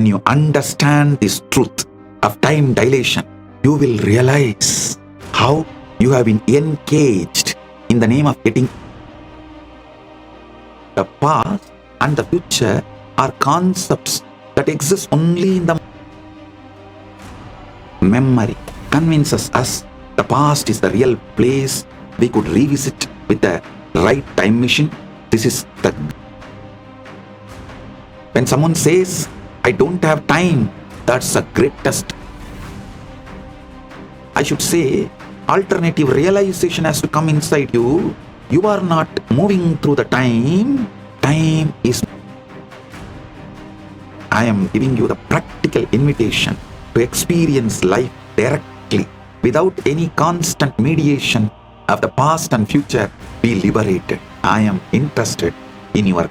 When you understand this truth of time dilation, you will realize how you have been engaged in the name of getting. The past and the future are concepts that exist only in the memory. Convinces us the past is the real place we could revisit with the right time machine. This is the. When someone says, I don't have time, that's the greatest. I should say, alternative realization has to come inside you. You are not moving through the time. Time is. I am giving you the practical invitation to experience life directly without any constant mediation of the past and future. Be liberated. I am interested in your.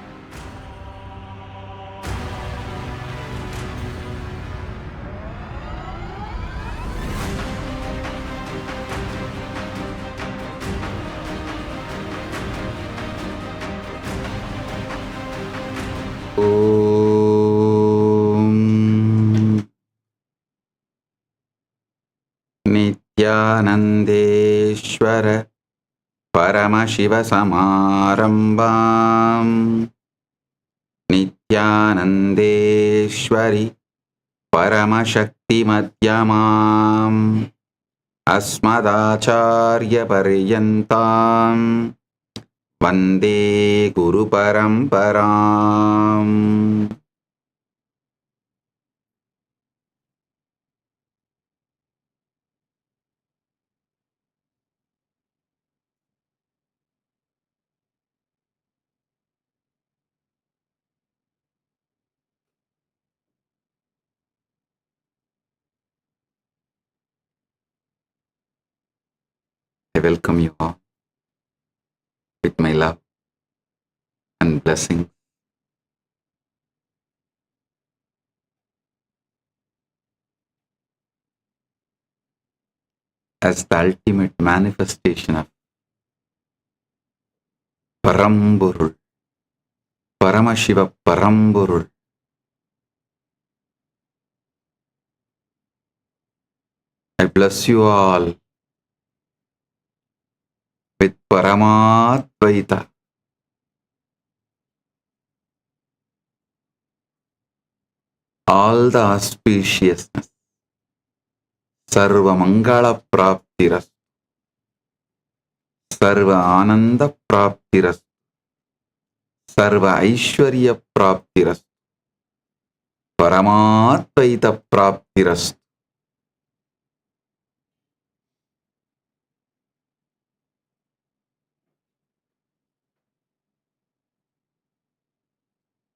Nityanandeshwara Paramashiva Samarambam Nityanandeshwari Paramashakti Madhyamam Asmadacharya Paryantam Vande Guru Paramparam. I welcome you all with my love and blessings. As the ultimate manifestation of Paramburul, Paramashiva Paramburul, I bless you all with Paramadvaita, all the auspiciousness, Sarva Mangala Praptiras, Sarva Ananda Praptiras, Sarva Aishwarya Praptiras, Paramadvaita Praptiras.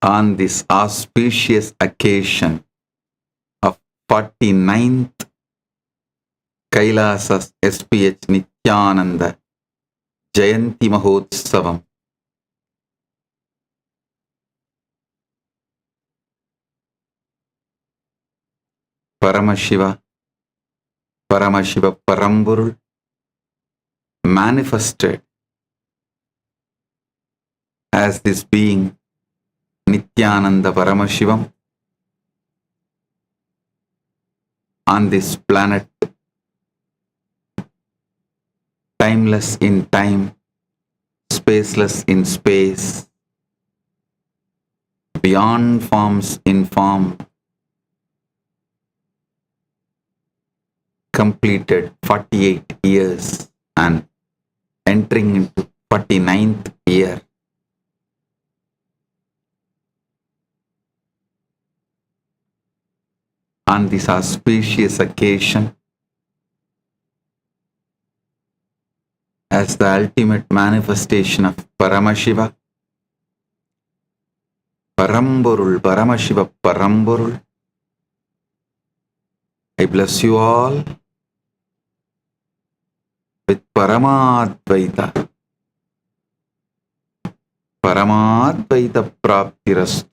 On this auspicious occasion of 49th KAILASA SPH Nithyananda Jayanthi Mahotsavam, Paramashiva Paramburul manifested as this being Nithyananda Paramashivam on this planet, timeless in time, spaceless in space, beyond forms in form, completed 48 years and entering into 49th year. On this auspicious occasion, as the ultimate manifestation of Paramashiva, Paramburul, Paramashiva Paramburul, I bless you all with Paramadvaita, Paramadvaita Praptiras,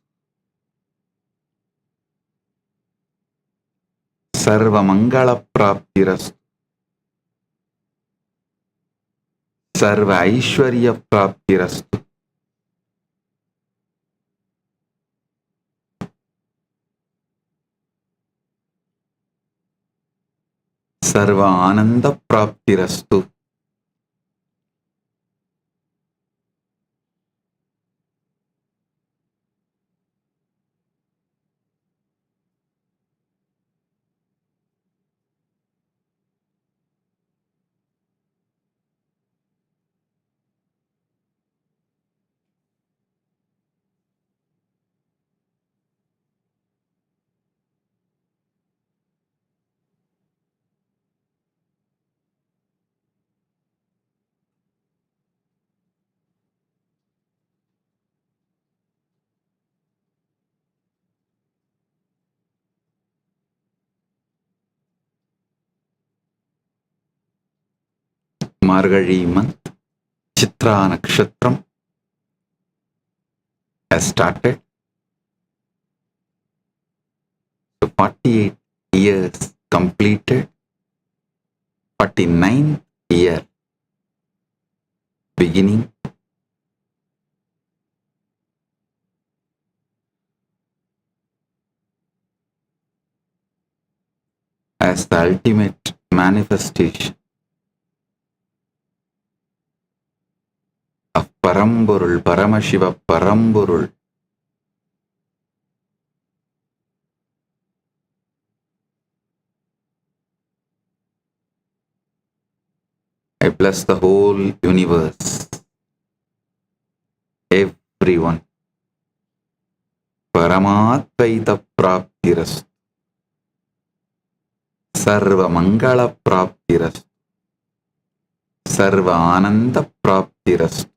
Sarva Mangala Praptiras, Sarva Aishwarya Praptiras, serve Anand प्राप्तिरस्तु. Margazhi month, Chitra Nakshatram has started. So 48 years completed, 49th year beginning. As the ultimate manifestation of Paramburul, Paramashiva Paramburul, I bless the whole universe, everyone. Paramatvaita Praptirastu, Sarva Mangala Praptirastu, Sarva Ananda Praptirastu.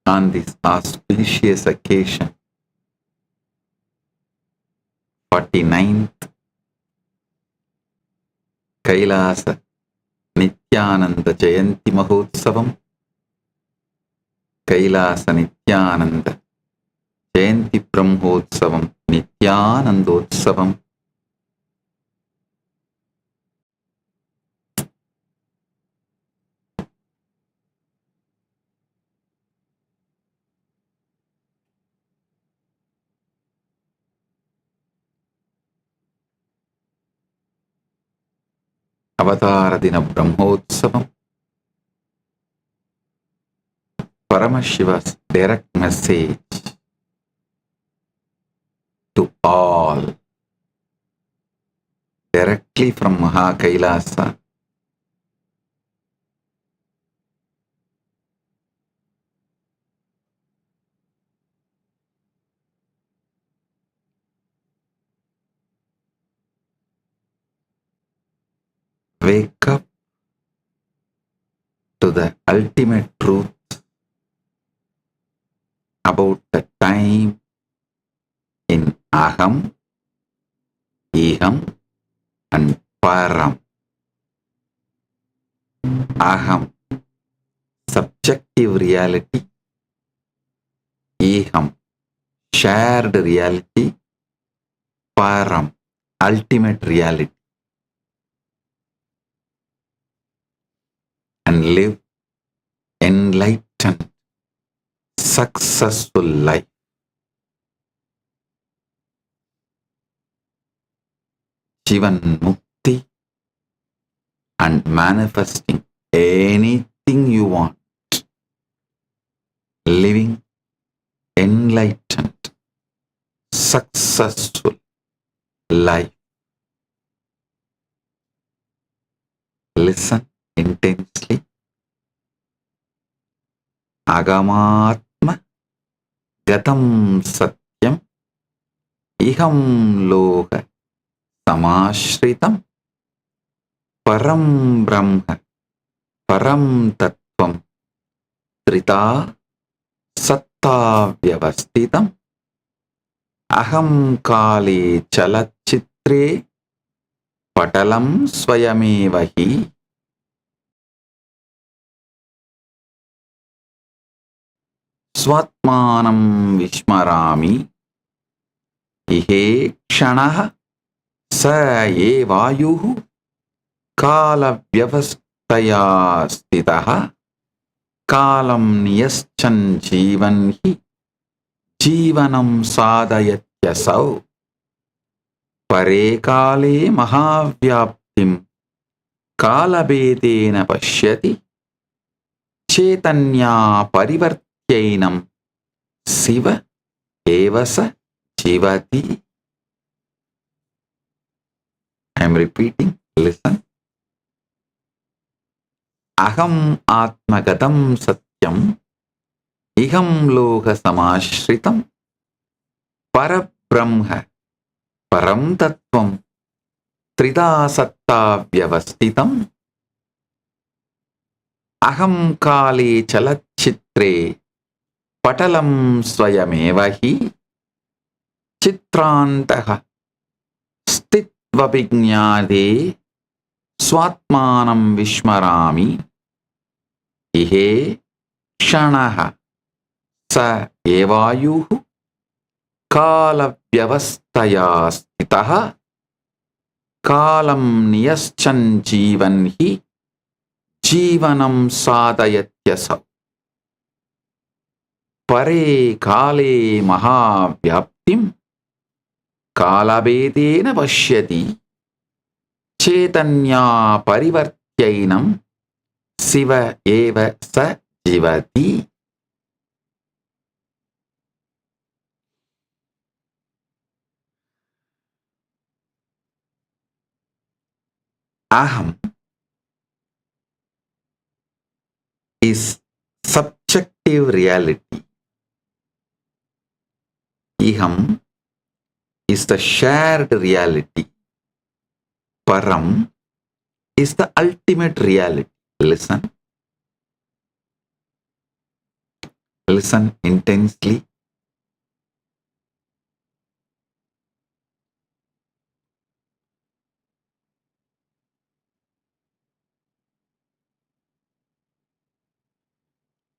On this auspicious occasion, 49th KAILASA Nithyananda Jayanthi Mahotsavam, KAILASA Nithyananda Jayanthi Brahmotsavam, Nithyanandotsavam, Avatara Dina Brahmotsavam, Paramashiva's direct message to all, directly from Mahakailasa. Wake up to the ultimate truth about the time in Aham, Iham and Param. Aham, subjective reality. Iham, shared reality. Param, ultimate reality. And live enlightened, successful life. Jivan Mukti and manifesting anything you want. Living enlightened, successful life. Listen intensely. Agamatma Gatam Satyam Iham Loka Samashritam Param Brahma Param Tattvam Trita Satta Vyavastitam Aham Kali Chalachitre Patalam Swayamevahi Swatmanam Vishmarami Ihe Kshanaha Sa Ye Vayuhu कालव्यवस्थया स्थितः कालं नियश्चन् जीवन् हि जीवनं साधयत्यसौ परे काले महाव्याप्तिं कालभेदेन पश्यति चैतन्या परिवर्त्यैनं शिव एव स जीवति. I am repeating, listen. Aham atmagatam satyam iham loka samashritam parabrahma param tattvam trida satta vyavastitam aham kale chalachitre patalam swayameva hi chitrantah स्थित्वभिज्ञादे स्वात्मानं विस्मरामि इहे क्षणः स एवायुः कालव्यवस्थया स्थितः कालं नियश्चन् जीवन् हि जीवनं साधयत्यसौ परे काले महाव्याप्तिं कालभेदेन पश्यति चैतन्या परिवर्त्यैनं शिव एव स जीवति. Aham is subjective reality. Iham is the shared reality. Param is the ultimate reality. Listen. Listen intensely.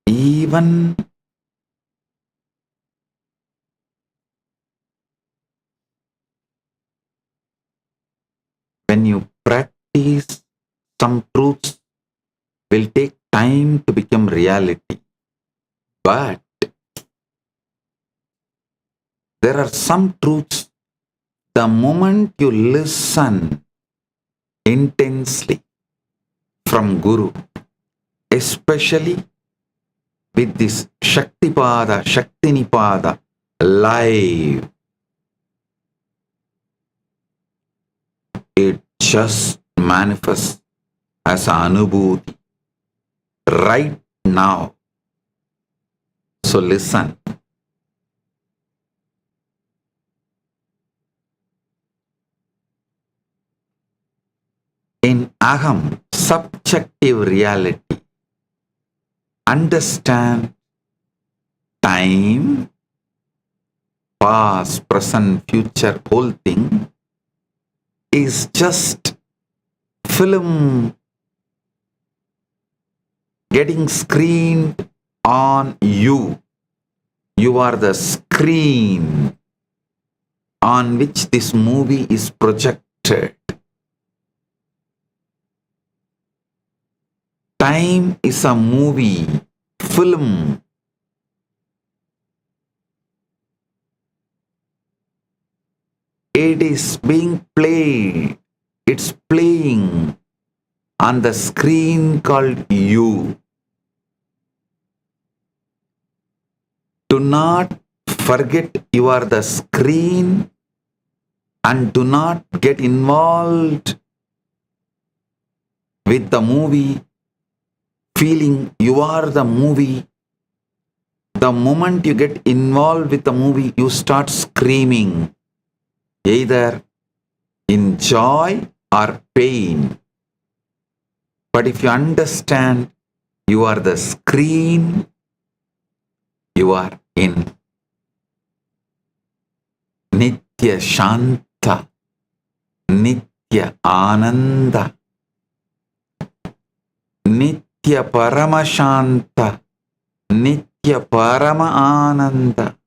Even when you practice, some truths will take time to become reality. But there are some truths, the moment you listen intensely from Guru, especially with this Shaktipada, Shaktinipada live, it just manifests as an anubhuti right now. So listen. In Aham, subjective reality, understand time, past, present, future, whole thing is just film getting screened on you. You are the screen on which this movie is projected. Time is a movie, film. It is being played. It's playing on the screen called you. Do not forget you are the screen and do not get involved with the movie, feeling you are the movie. The moment you get involved with the movie, you start screaming, either in joy or pain. But if you understand you are the screen, you are in Nitya Shanta, Nitya Ananda, Nitya Paramashanta, Nitya Parama Ananda.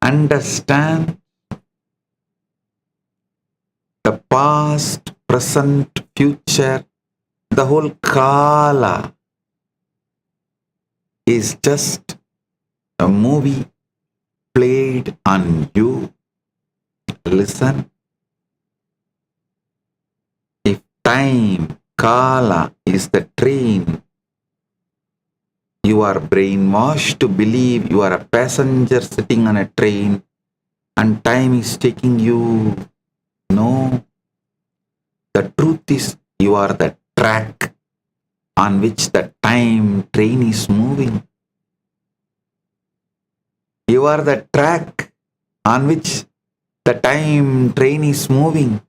Understand the past, present, future, the whole Kala is just a movie played on you. Listen. If time, Kala, is the train, you are brainwashed to believe you are a passenger sitting on a train and time is taking you. No. The truth is you are the track on which the time train is moving. You are the track on which the time train is moving.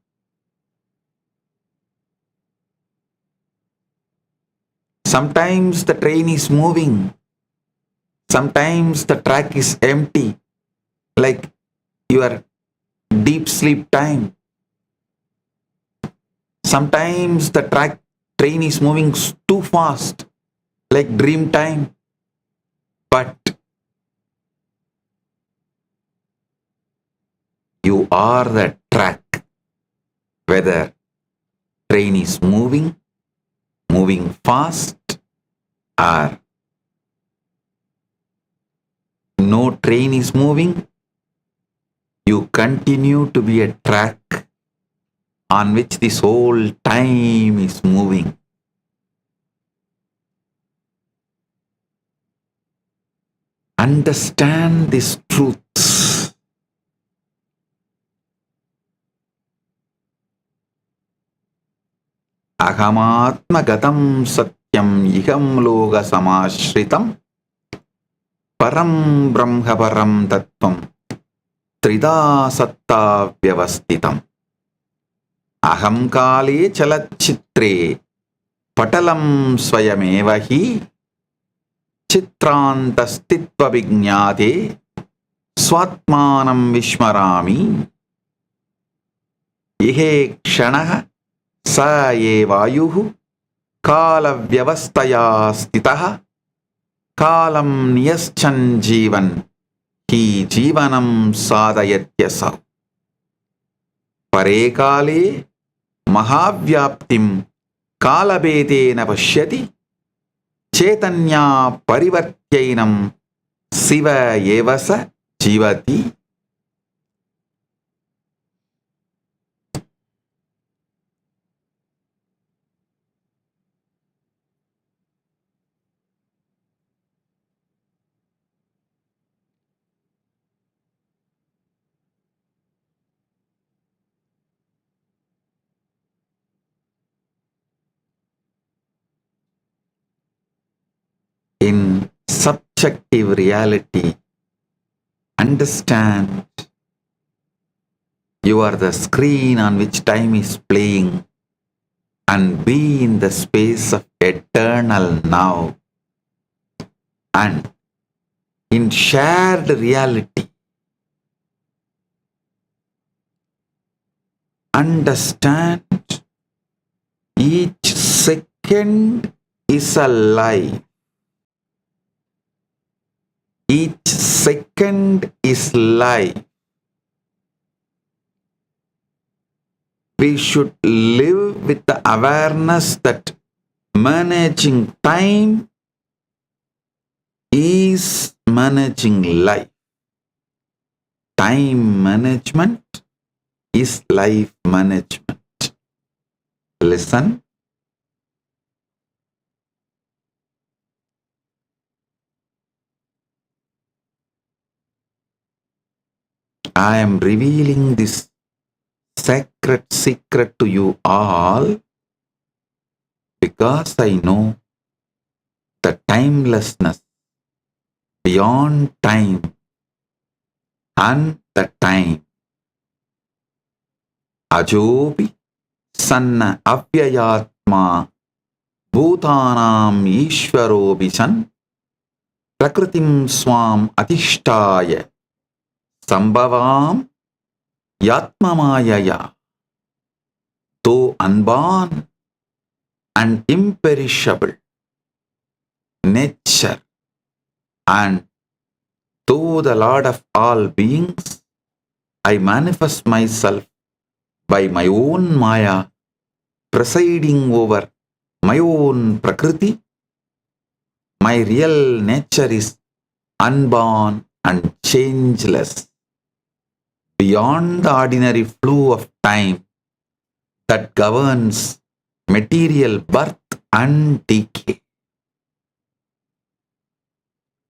Sometimes the train is moving. Sometimes the track is empty, like your deep sleep time. Sometimes the train is moving too fast, like dream time. But you are the track, whether train is moving fast, or no train is moving. You continue to be a track on which this whole time is moving. Understand these truths. Ahamatma gatam satyam iham loga samashritam param brahma param tattvam trida satta vyavastitam. Aham kale chalachitre patalam swayameva hi chitrantasthitva vijñāte swatmanam vishmarami. Ihe kshanaha sa ye vayuhu kala vyavastaya stitaha kalam niyaschan jivan hi jivanam sadhayatyasau. Pare kale mahavyaptim kalabedena pashyati Chaitanya parivartyainam siva evasa jivati. In subjective reality, understand you are the screen on which time is playing, and be in the space of eternal now. And in shared reality, understand each second is a life. Each second is life. We should live with the awareness that managing time is managing life. Time management is life management. Listen. I am revealing this sacred secret to you all because I know the timelessness beyond time and the time. Ajobi sanna avyayatma bhutanam ishvarobi san prakritim swam atishtaya Sambhavam Yatmamayaya. Though unborn and imperishable, nature, and though the Lord of all beings, I manifest myself by my own Maya presiding over my own Prakriti. My real nature is unborn and changeless, beyond the ordinary flow of time that governs material birth and decay.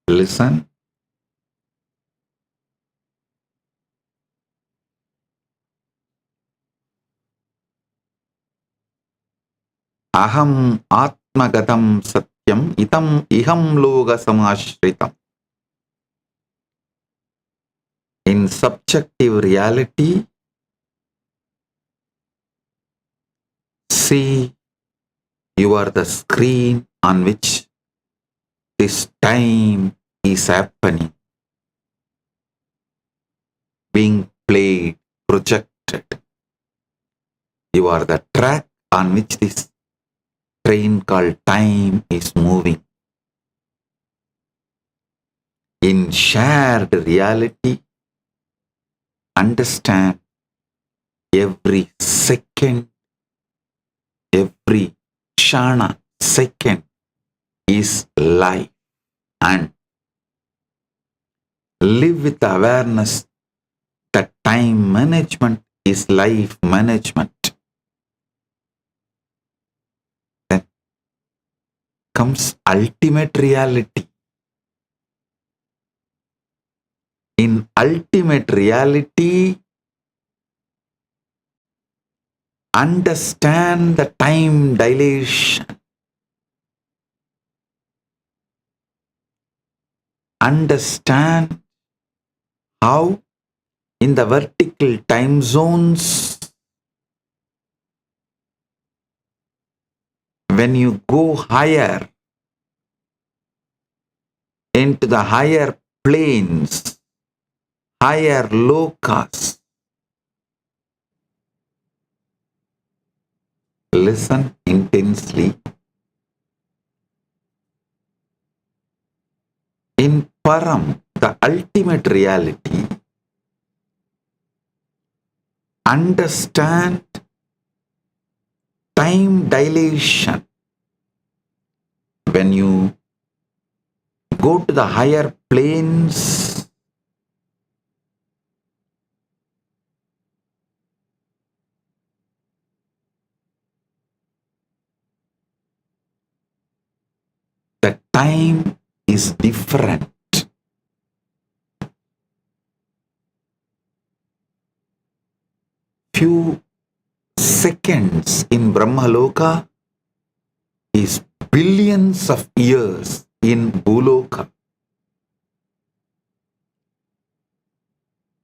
Listen. Aham atmagatam satyam itam iham loga samashritam. In subjective reality, see, you are the screen on which this time is happening, being played, projected. You are the track on which this train called time is moving. In shared reality, understand every second, every kshana, second is life, and live with the awareness that time management is life management. Then comes ultimate reality. In ultimate reality, understand the time dilation. Understand how in the vertical time zones, when you go higher into the higher planes, higher lokas, listen intensely. In Param, the ultimate reality, understand time dilation. When you go to the higher planes, the time is different. Few seconds in Brahmaloka is billions of years in Bhuloka.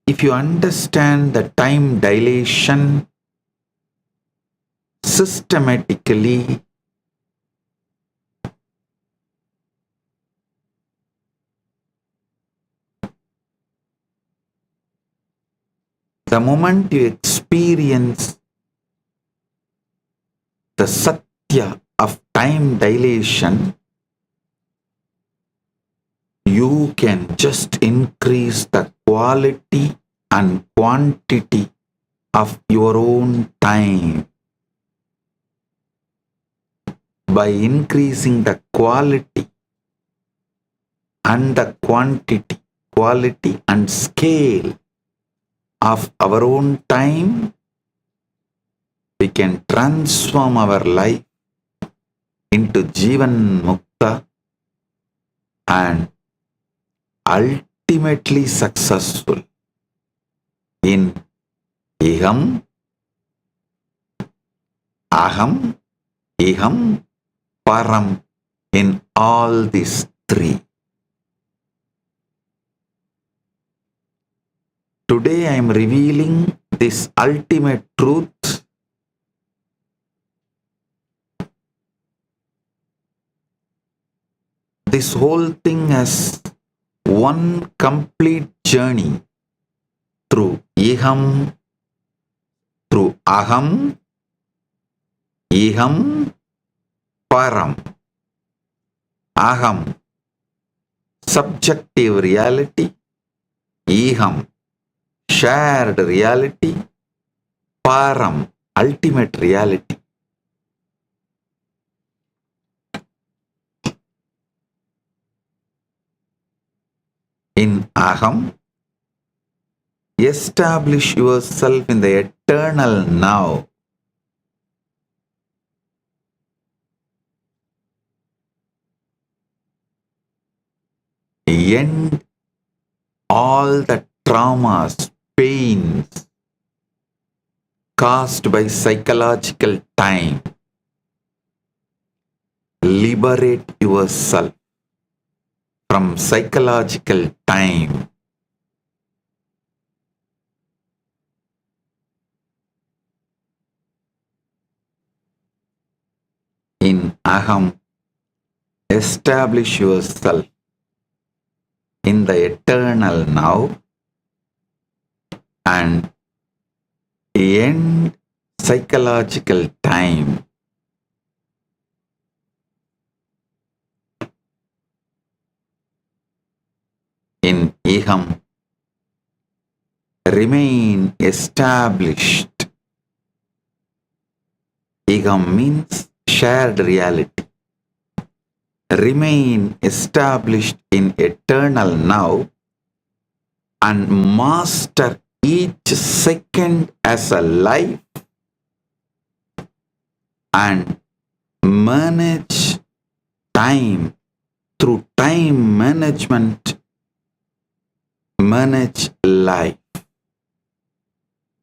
If you understand the time dilation systematically, the moment you experience the Satya of time dilation, you can just increase the quality and quantity of your own time. By increasing the quality and the quantity, quality and scale of our own time, we can transform our life into Jivan Mukta and ultimately successful in Iham, Aham, Iham, Param, in all these three. Today I am revealing this ultimate truth. This whole thing has one complete journey through Iham, through Aham, Iham, Param. Aham, subjective reality. Iham, shared reality. Param, ultimate reality. aham, establish yourself in the eternal now. End all the traumas, pains caused by psychological time. Liberate yourself from psychological time. In aham, establish yourself in the eternal now and end psychological time. In iham, remain established. Iham means shared reality. Remain established in eternal now and master each second as a life and manage time through time management. Manage life.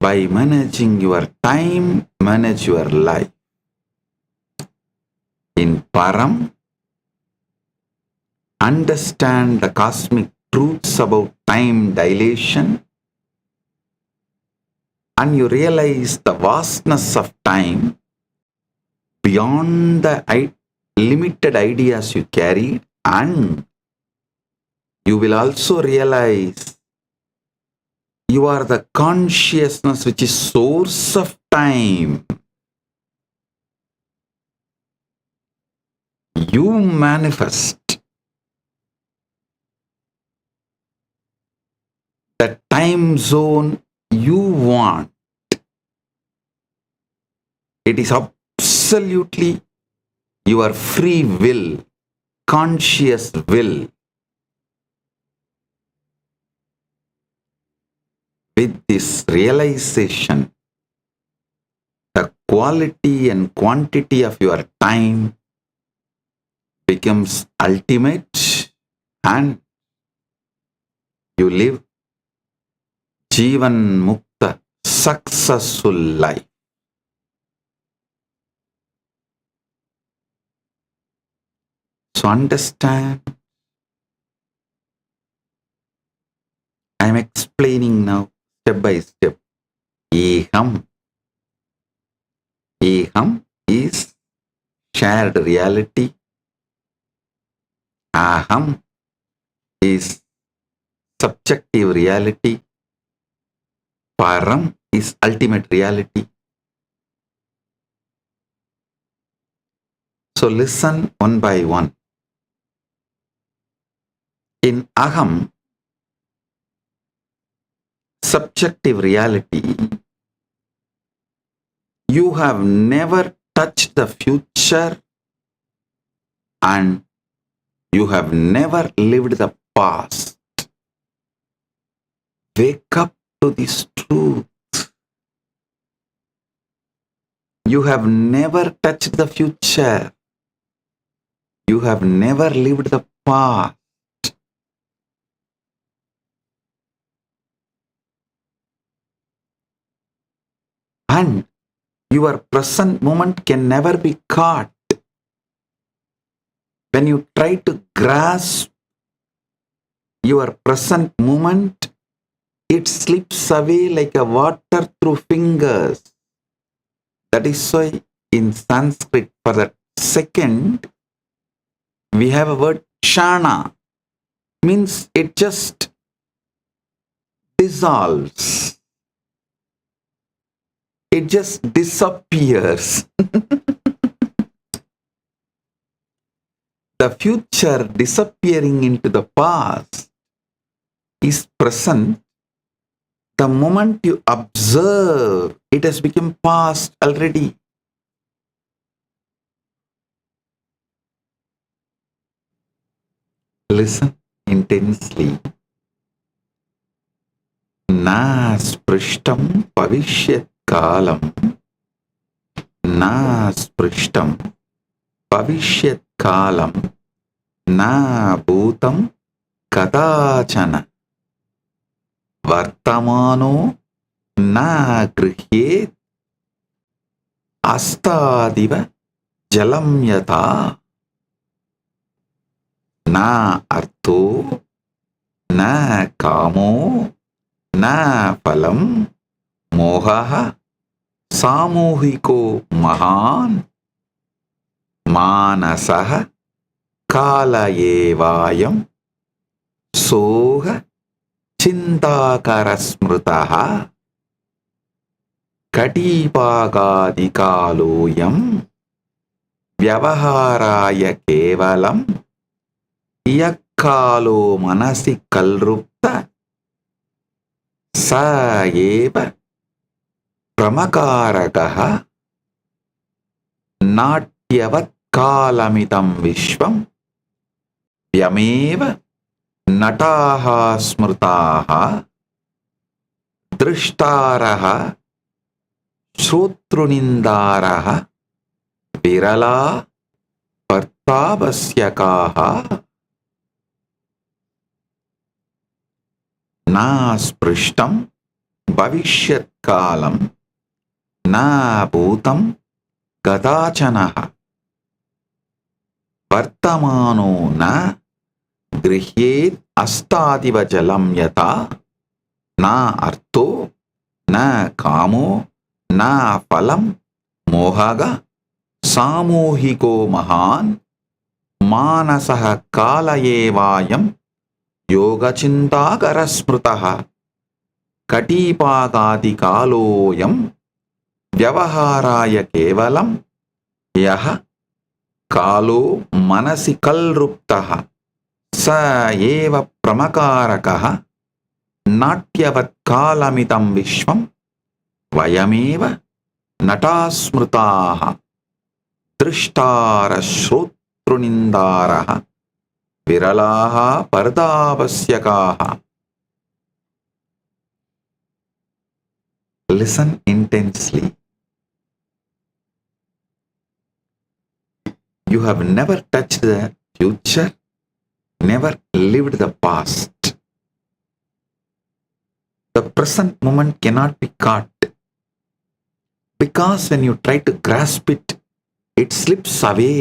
By managing your time, manage your life. In Param, understand the cosmic truths about time dilation and you realize the vastness of time beyond the limited ideas you carried, and you will also realize you are the consciousness which is source of time. You manifest the time zone you want. It is absolutely your free will, conscious will. With this realization, the quality and quantity of your time becomes ultimate and you live Jivan Mukta, successful life. So understand, I am explaining now step by step. Eham. Eham is shared reality. Aham is subjective reality. Param is ultimate reality. So listen one by one. In Aham, subjective reality, you have never touched the future and you have never lived the past. Wake up to this truth. You have never touched the future. You have never lived the past. And your present moment can never be caught. When you try to grasp your present moment, it slips away like a water through fingers. That is why in Sanskrit for the second, we have a word kshana. Means it just dissolves. It just disappears. The future disappearing into the past is present. The moment you observe, it has become past already. Listen intensely. నా స్పృష్టం భవిష్యత్ కాలం, నా స్పృష్టం భవిష్యత్ కాలం, నా భూతం కదాచన, వర్తమానో నా గృహ్యేత్ అస్తాదివ జలం యథా, నా అర్థో నా కామో నా ఫలం మోహః సామూహికో మహాన్, మానసః కాల ఏవాయం సోహ చింతాకరస్మృతః, కటీపాగాదికాలోయం వ్యవహారాయ కేవలం, యక్కాలో మనసి కల్రుప్త స ఏవ ప్రమకారకః, నాట్యవత్కాలమిదం విశ్వం వ్యమేవ నటాః స్మృతాః, దృష్టారః శ్రోతృనిందారః విరలా పర్తావస్యకాః. నా స్పృష్టం భవిష్యత్ కాలం, నా భూతం కదాచనః, వర్తమానో నా గృహ్యేత్ అస్తాదివ జలం యథా, నా అర్థో నా కామో నా ఫలం మోహః సామూహికో మహాన్, మానసః కాల ఏవాయం యోగచింతాకరస్మృతః, కటీపాగాదికాలోయం వ్యవహారాయ కేవలం, యః కాలో మనసి కల్రుప్తః స ఏవ ప్రమకారకః, నాట్యవత్కాలమిదం విశ్వం వయమేవ నటాః స్మృతాః, దృష్టారః శ్రోతృనిందారః విరలాః పర్దావస్యకాః. Listen intensely. You have never touched the future, never lived the past. The present moment cannot be caught, because when you try to grasp it, it slips away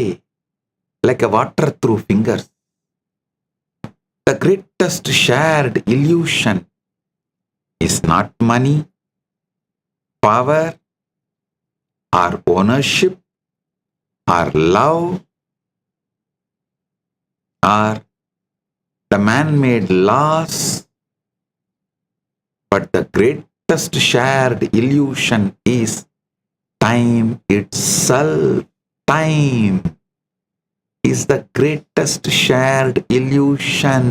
like a water through fingers. The greatest shared illusion is not money, power, or ownership, or love, or the man-made laws, but the greatest shared illusion is time itself. Time is the greatest shared illusion.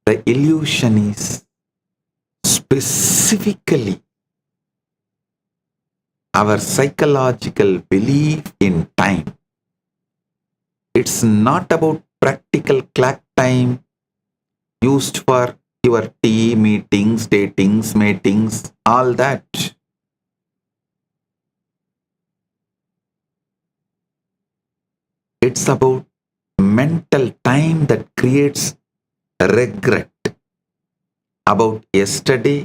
The illusion is specifically our psychological belief in time. It's not about practical clock time used for your tea, meetings, datings, matings, all that. It's about mental time that creates regret about yesterday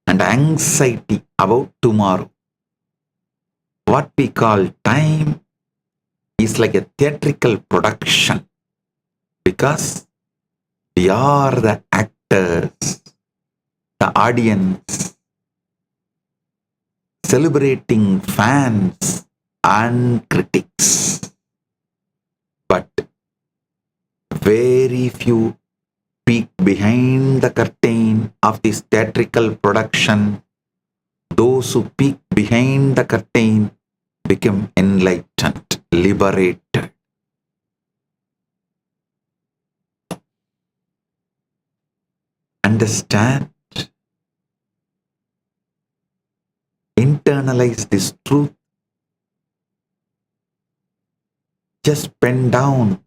and anxiety about tomorrow. What we call time is like a theatrical production, because we are the actors, the audience, celebrating fans and critics. But very few peek behind the curtain of this theatrical production. Those who peek behind the curtain become enlightened, liberated. Understand, internalize this truth. Just pen down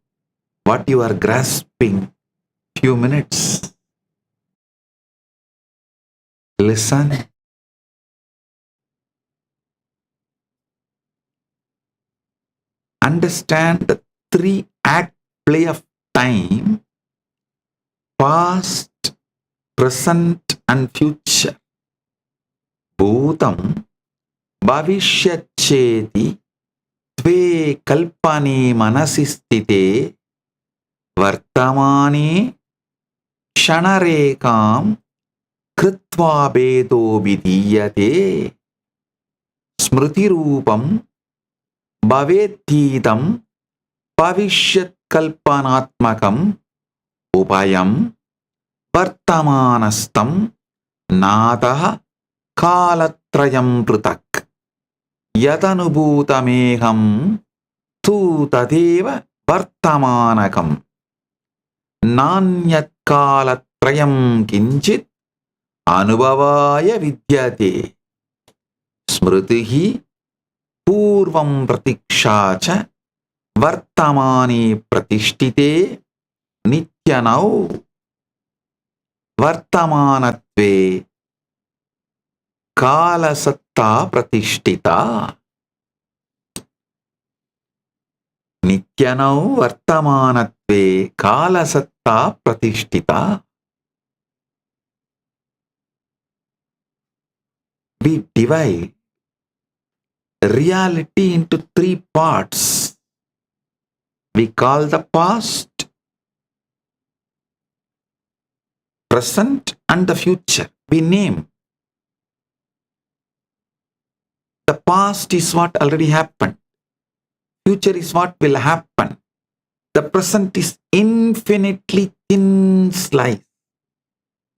what you are grasping few minutes. Listen. Understand the three-act play of time: past, present, and future. Bhutam, bhavishyacheti, tve kalpane manasi sthite, vartamane ksanarekam kritva bedo vidiyate, smrutirupam bhavettidam bhavishyat kalpanatmakam upayam vartamanastam nataha kalatrayam prutak yadanubhutameham tu tadeva vartamanakam nanyat kalatrayam kinchit anubhavaya vidyate smritihi purvam pratikshacha vartamani pratishtite nityanau vartamanatve KAILASA pratishtita. Nityanau vartamanatve KAILASA pratishtita. We divide reality into three parts. We call the past, present, and the future. We name. The past is what already happened. Future is what will happen. The present is infinitely thin slice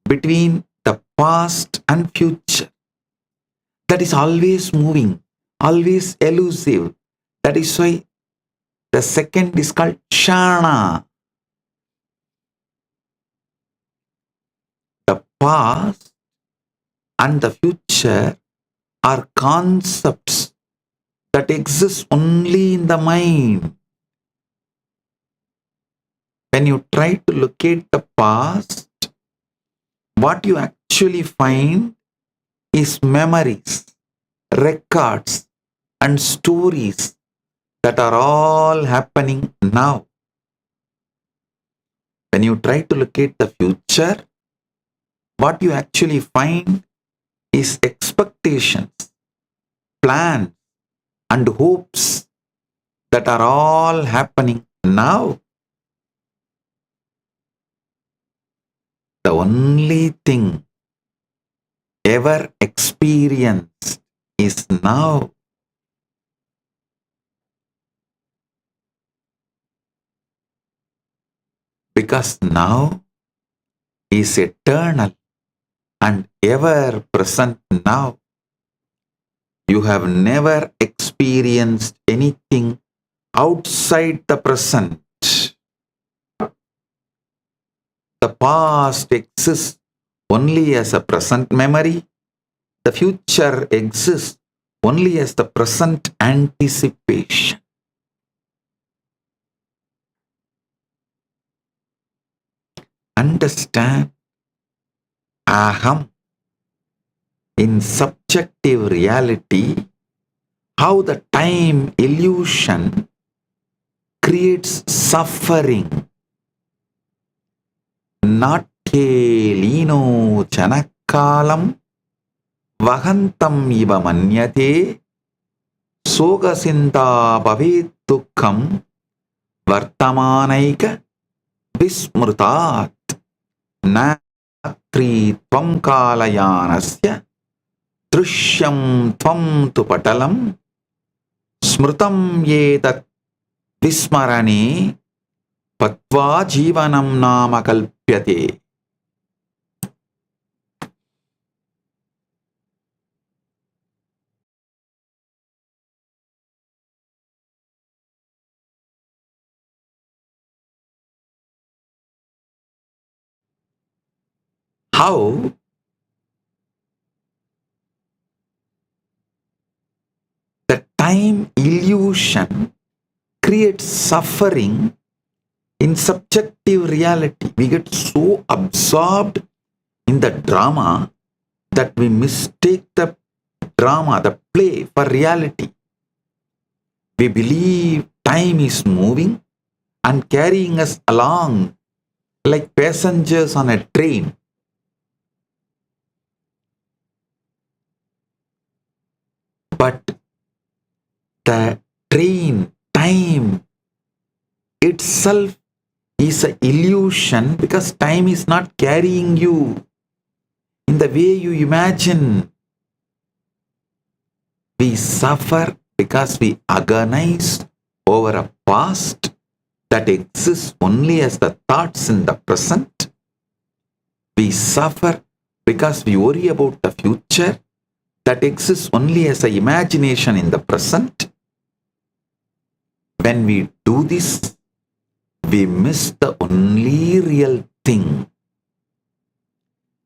between the past and future. That is always moving, always elusive. That is why the second is called Shana. The past and the future are concepts that exist only in the mind. When you try to locate the past, what you actually find is memories, records, and stories that are all happening now. When you try to locate the future, what you actually find is expectations, plans, and hopes that are all happening now. The only thing ever experienced is now. Because now is eternal and ever present now. You have never experienced anything outside the present. The past exists only as a present memory. The future exists only as the present anticipation. Understand aham in subjective reality, how the time illusion creates suffering. Natke lino chanakalam vahantam iva manyate sogasinda bhavet dukkam vartamanaika vismrutat natri tvam kalayanasya drishyam tvam tu patalam smrutam yedat vismarane patva jivanam nama kalpyate. How the time illusion creates suffering In subjective reality, we get so absorbed in the drama that we mistake the drama, the play, for reality. We believe time is moving and carrying us along like passengers on a train. But the train, time itself is an illusion, because time is not carrying you in the way you imagine. We suffer because we agonize over a past that exists only as the thoughts in the present. We suffer because we worry about the future that exists only as an imagination in the present. When we do this, we miss the only real thing,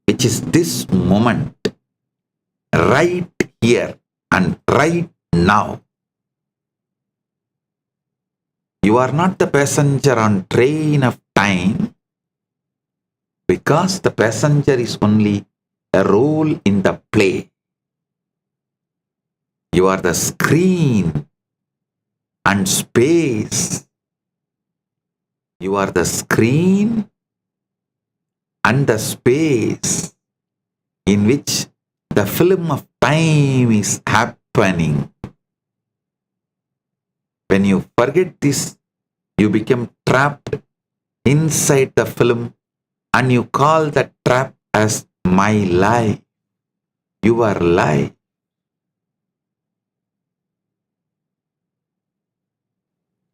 which is this moment, right here and right now. You are not the passenger on train of time, because the passenger is only a role in the play. You are the screen and space. You are the screen and the space in which the film of time is happening. When you forget this, you become trapped inside the film, and you call that trap as my life, your life.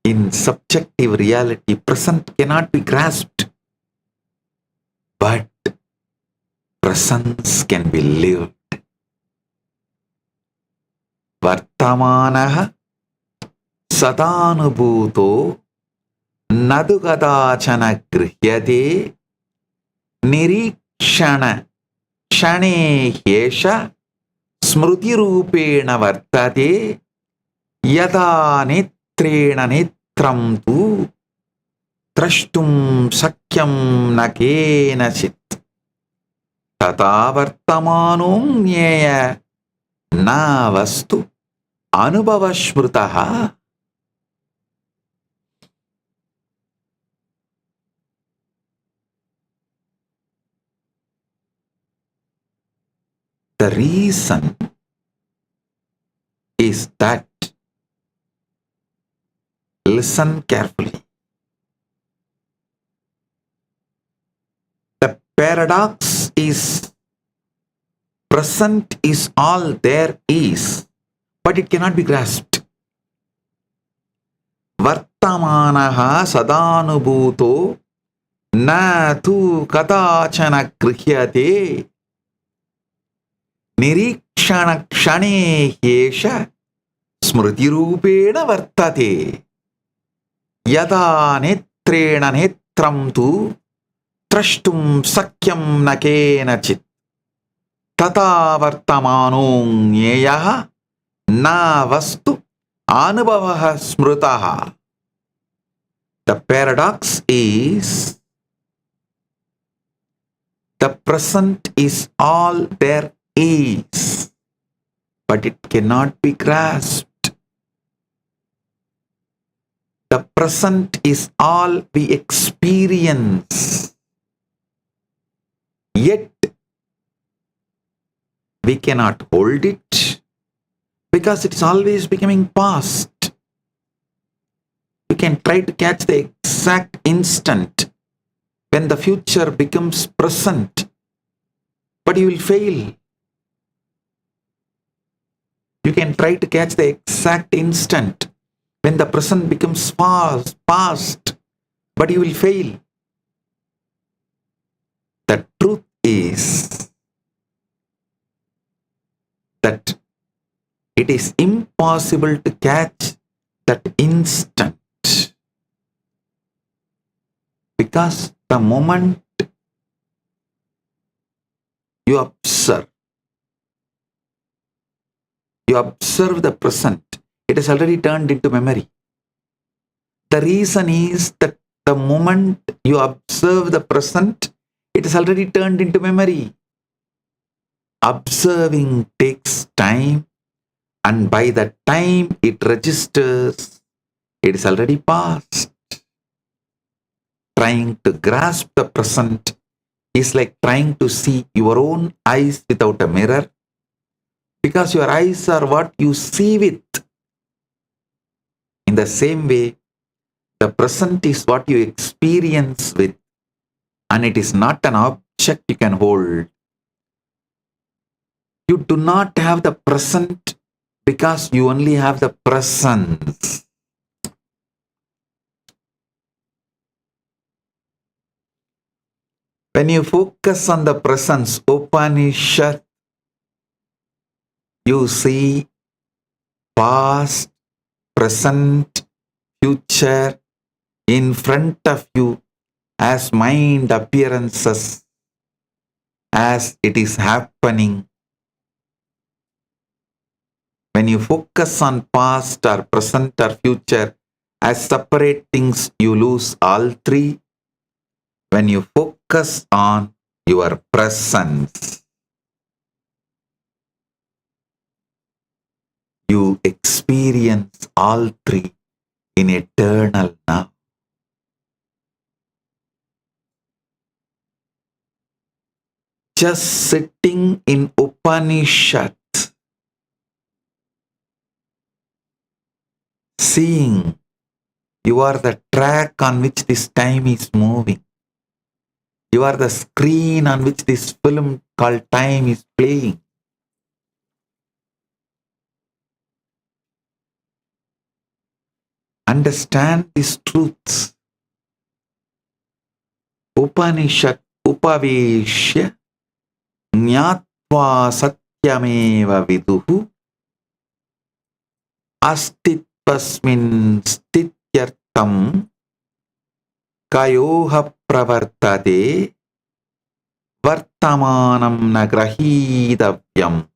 In subjective reality, present cannot be grasped, but presence can be lived. Vartamanaha sadanubhuto nadu kadachana grihyate nirikshana shane hyesha smruti rupena vartate yada netrena netram tu trashtum sakyam na kenachit tata vartamanum nyeya na vastu anubhava smrutaha. The reason is that, listen carefully, the paradox is present is all there is, but it cannot be grasped. Vartamanaha sadanubhuto na tu kadachana grihyate nirikshana kshane hyesha smruti rupena vartate yada netrena netram tu trashtum sakyam na kenachit tata vartamanum nyeyaha na vastu anubhavaha smrutaha. The paradox is, the present is all there is, but it cannot be grasped. The present is all we experience, yet we cannot hold it, because it is always becoming past. You can try to catch the exact instant when the future becomes present, but you will fail. You can try to catch the exact instant when the present becomes past, but you will fail. The truth is that it is impossible to catch that instant, because the moment you observe the present, it has already turned into memory. The reason is that The moment you observe the present, it is already turned into memory. Observing takes time, and by the time it registers, it is already past. Trying to grasp the present is like trying to see your own eyes without a mirror, because your eyes are what you see with. In the same way, the present is what you experience with, and it is not an object you can hold. You do not have the present because you only have the presence. When you focus on the presence, Upanishad, you see past, present, future in front of you as mind appearances, as it is happening. When you focus on past or present or future as separate things, you lose all three. When you focus on your presence, you experience all three in eternal now. Just sitting in Upanishad, seeing you are the track on which this time is moving. You are the screen on which this film called time is playing. Understand these truths. Upanishad upaveshya jnatva satyameva viduhu astittvasmin stityartam kayoha pravartate vartamanam nagrahidavyam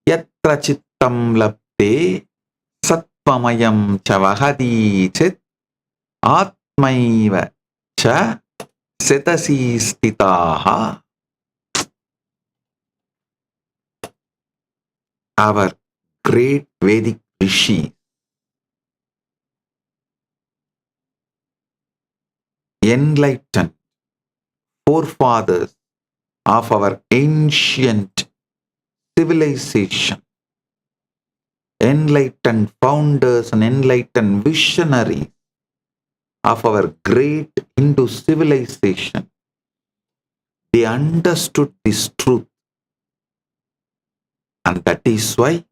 yatra chittam labde satvamayam chavahadi chit atmaiva cha setasi stitaha. Our great Vedic rishi, enlightened forefathers of our ancient civilization, enlightened founders and enlightened visionaries of our great Hindu civilization, they understood this truth, and that is why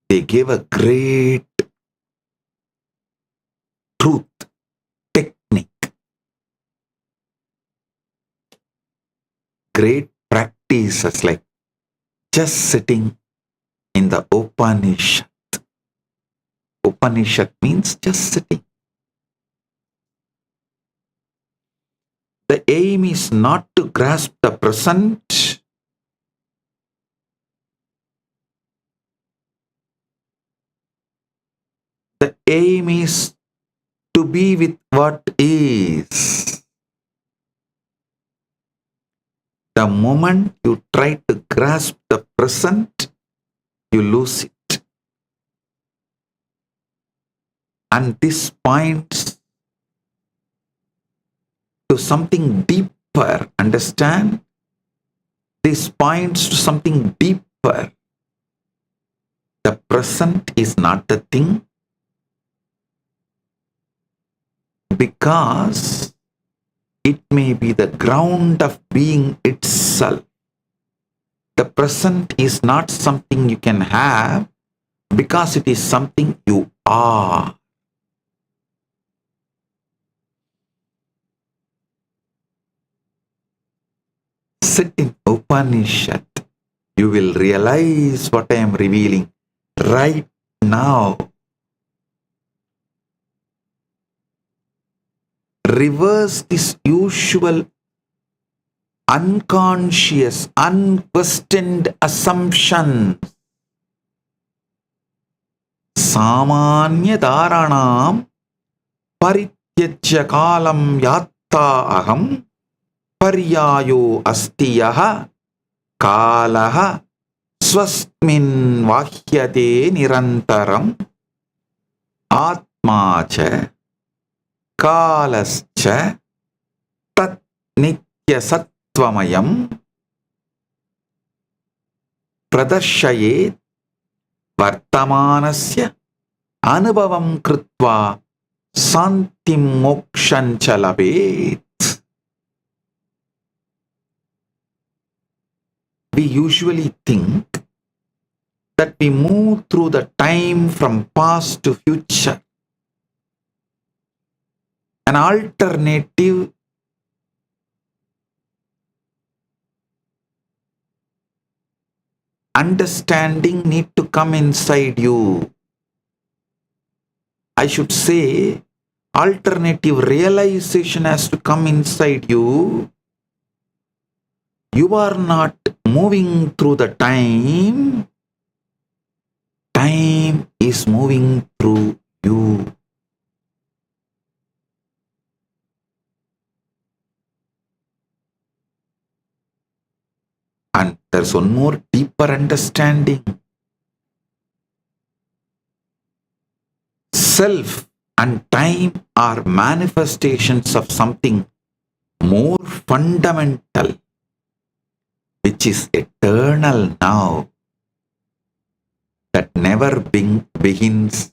they gave a great truth technique, great practices like just sitting in the Upanishad. Upanishad means just sitting. The aim is not to grasp the present, the aim is to be with what is. The moment you try to grasp the present, you lose it. And this points to something deeper. Understand? This points to something deeper. The present is not the thing, because it may be the ground of being itself. The present is not something you can have, because it is something you are. Sit in Upanishad. You will realize what I am revealing right now. Reverse this usual unconscious, unquestioned assumptions. Samanya dharanam parityaga त्यज्य कालं यात्ता अहं पर्यायो अस्ति यः कालः स्वस्मिन् वाह्यते निरन्तरम् आत्मा च कालश्च तत् नित्यसत्त्वमयं प्रदर्शयेत् वर्तमानस्य अनुभवं कृत्वा शान्तिं मोक्षं च लभेत्. We usually think that we move through the time from past to future. An alternative understanding need to come inside you. I should say, alternative realization has to come inside you. You are not moving through the time. Time is moving through you. And there's one more deeper understanding. Self and time are manifestations of something more fundamental, which is eternal now, that never begins,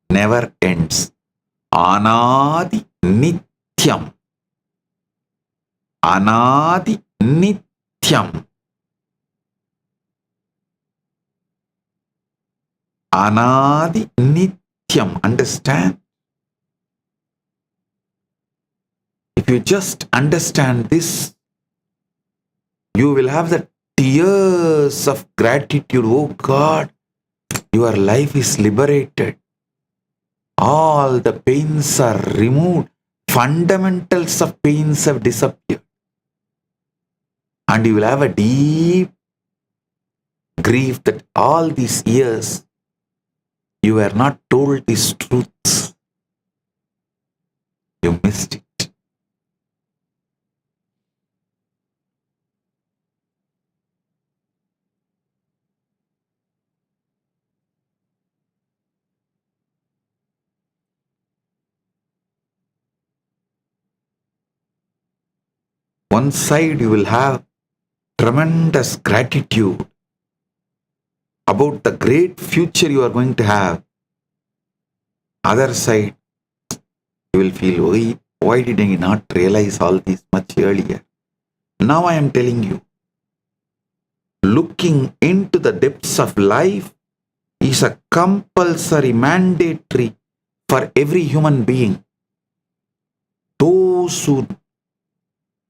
never ends. Anadi Nityam. Anadi Nityam. Anadi Nityam. Understand? If you just understand this, you will have the tears of gratitude. Oh God, your life is liberated. All the pains are removed. Fundamentals of pains have disappeared. And you will have a deep grief that all these years you were not told these truths. You missed it. One side you will have tremendous gratitude about the great future you are going to have. Other side, you will feel, why did I not realize all this much earlier? Now I am telling you, looking into the depths of life is a compulsory, mandatory for every human being. Those who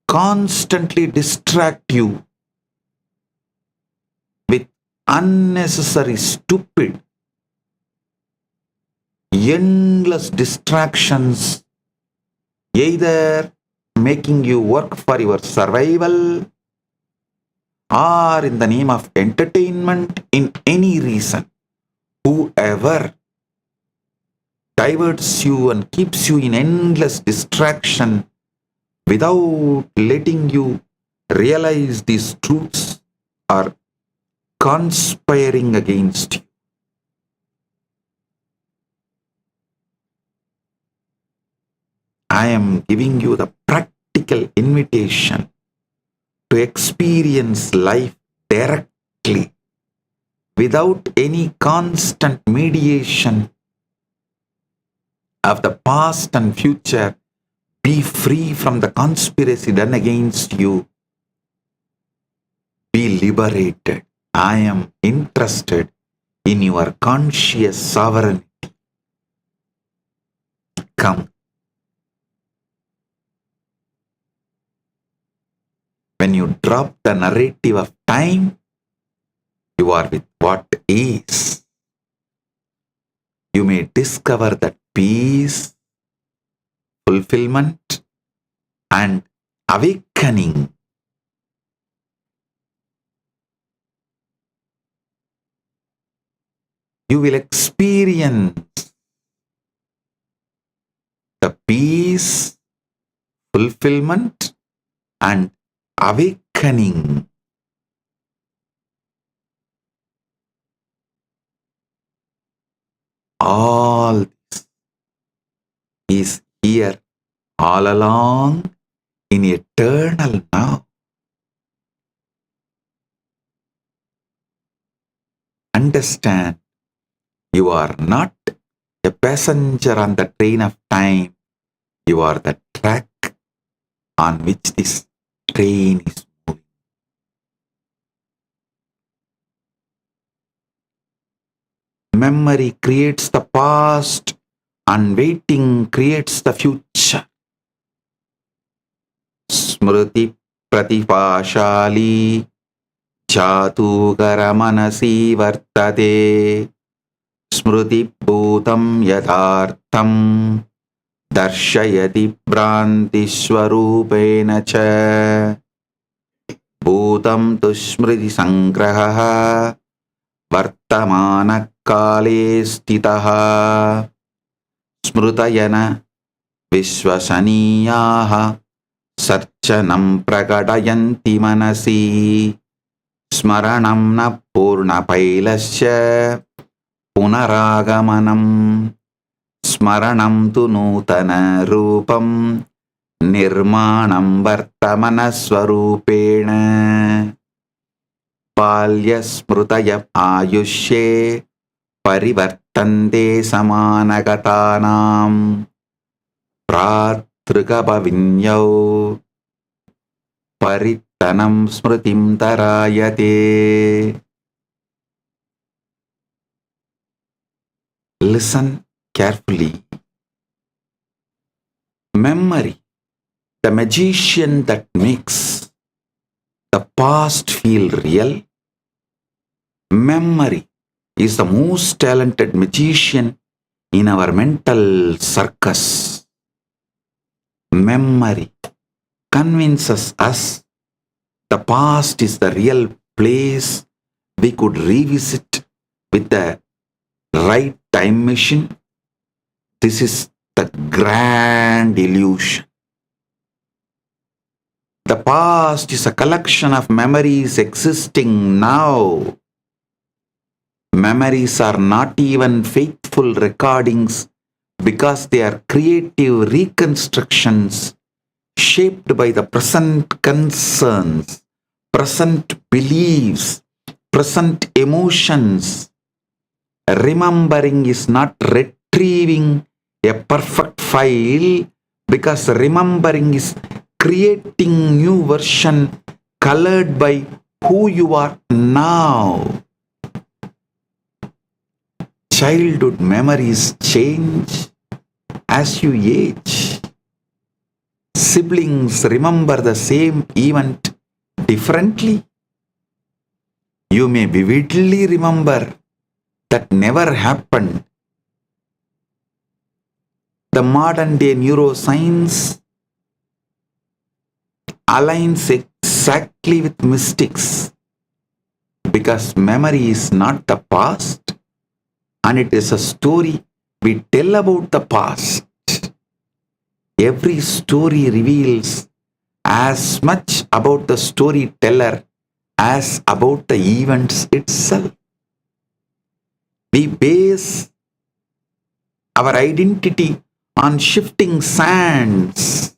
constantly distract you with unnecessary, stupid, endless distractions, either making you work for your survival or in the name of entertainment, in any reason, whoever diverts you and keeps you in endless distraction without letting you realize these truths are conspiring against you. I am giving you the practical invitation to experience life directly without any constant mediation of the past and future. Be free from the conspiracy done against you. Be liberated. I am interested in your conscious sovereignty. Come. When you drop the narrative of time, you are with what is. You may discover that peace, fulfillment, and awakening. You will experience the peace peace, fulfillment, and awakening. All this is here all along in eternal now. Understand, you are not a passenger on the train of time. You are the track on which this train is moving. Memory creates the past and waiting creates the future. Smriti pratipashali jatugara manasi vartate smriti bhutam yathartham darshayati branti swarupena cha bhutam tu smriti sangraha vartamana kale stitaha smrutayana vishwasaniyaha sarchanam prakadayanti manasi smaranam na purna pailasya punaragamanam smaranam tu nutana rupam nirmanam vartamana swarupena palya smrutaya ayushe parivartante samanagatanam pratrikapavinyau parittanam smritim tarayate. Listen carefully. Memory, the magician that makes the past feel real. Memory is the most talented magician in our mental circus. Memory convinces us the past is the real place we could revisit with the right time machine. This is the grand illusion. The past is a collection of memories existing now. Memories are not even faithful recordings because they are creative reconstructions shaped by the present concerns, present beliefs, present emotions. Remembering is not retrieving a perfect file because remembering is creating new version colored by who you are now. Childhood memories change as you age. Siblings remember the same event differently. You may vividly remember that never happened. The modern day neuroscience aligns exactly with mystics because memory is not the past and it is a story we tell about the past. Every story reveals as much about the storyteller as about the events itself. We base our identity on shifting sands.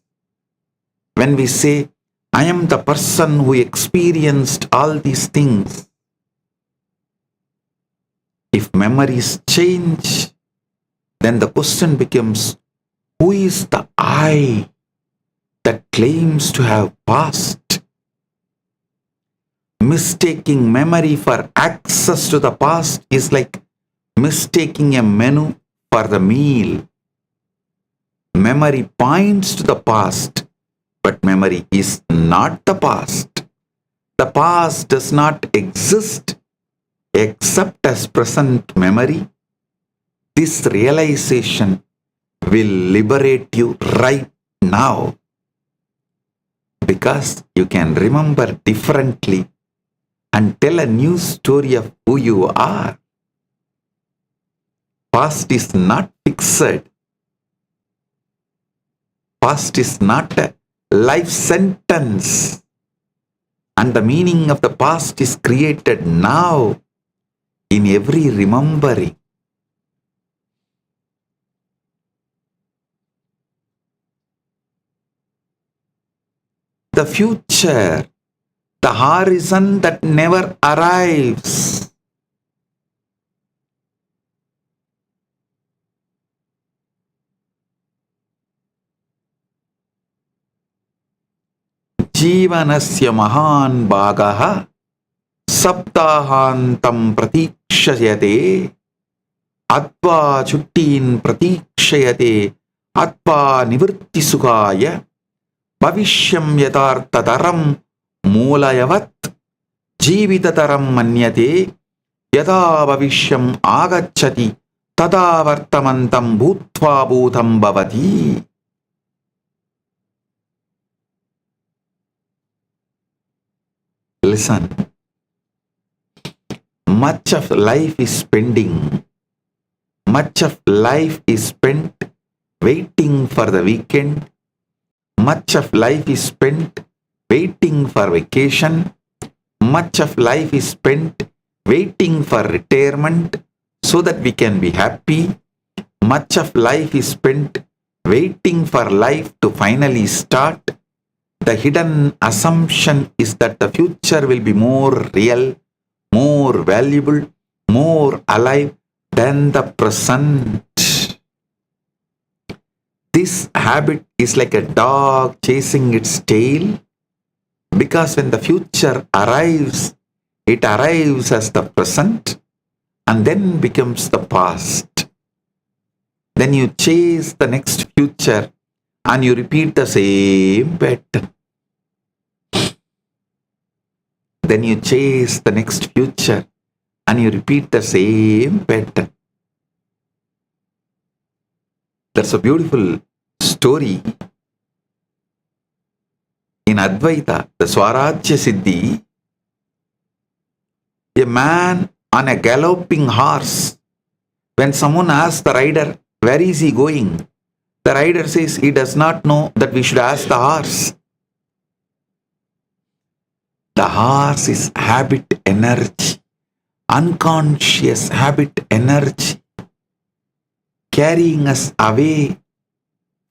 When we say, I am the person who experienced all these things. If memories change, then the question becomes, who is the I that claims to have passed? Mistaking memory for access to the past is like mistaking a menu for the meal. Memory points to the past, but memory is not the past. The past does not exist except as present memory. This realization will liberate you right now because you can remember differently and tell a new story of who you are. Past is not fixed. past is not a life sentence, and the meaning of the past is created now in every remembering. The future, the horizon that never arrives. Jivanasya mahan bhagaha saptahantam pratikshayate atva chuttin pratikshayate atva nivritti sukaya bhavishyam yatartataram मूलयवत् जीविततरं मन्यते यदा भविष्यम् आगच्छति तदा वर्तमन्तं भूत्वा भूतं भवति. Listen, much of life is spending, much of life is spent waiting for the weekend, much of life is spent waiting for vacation, much of life is spent waiting for retirement so that we can be happy, much of life is spent waiting for life to finally start. The hidden assumption is that the future will be more real, more valuable, more alive than the present. This habit is like a dog chasing its tail, because when the future arrives, it arrives as the present and then becomes the past. Then you chase the next future and you repeat the same pattern. Then you chase the next future and you repeat the same pattern. That's a beautiful story. In Advaita, the Swarajya Siddhi, a man on a galloping horse, when someone asks the rider, where is he going? The rider says he does not know, that we should ask the horse. The horse is habit energy, unconscious habit energy, carrying us away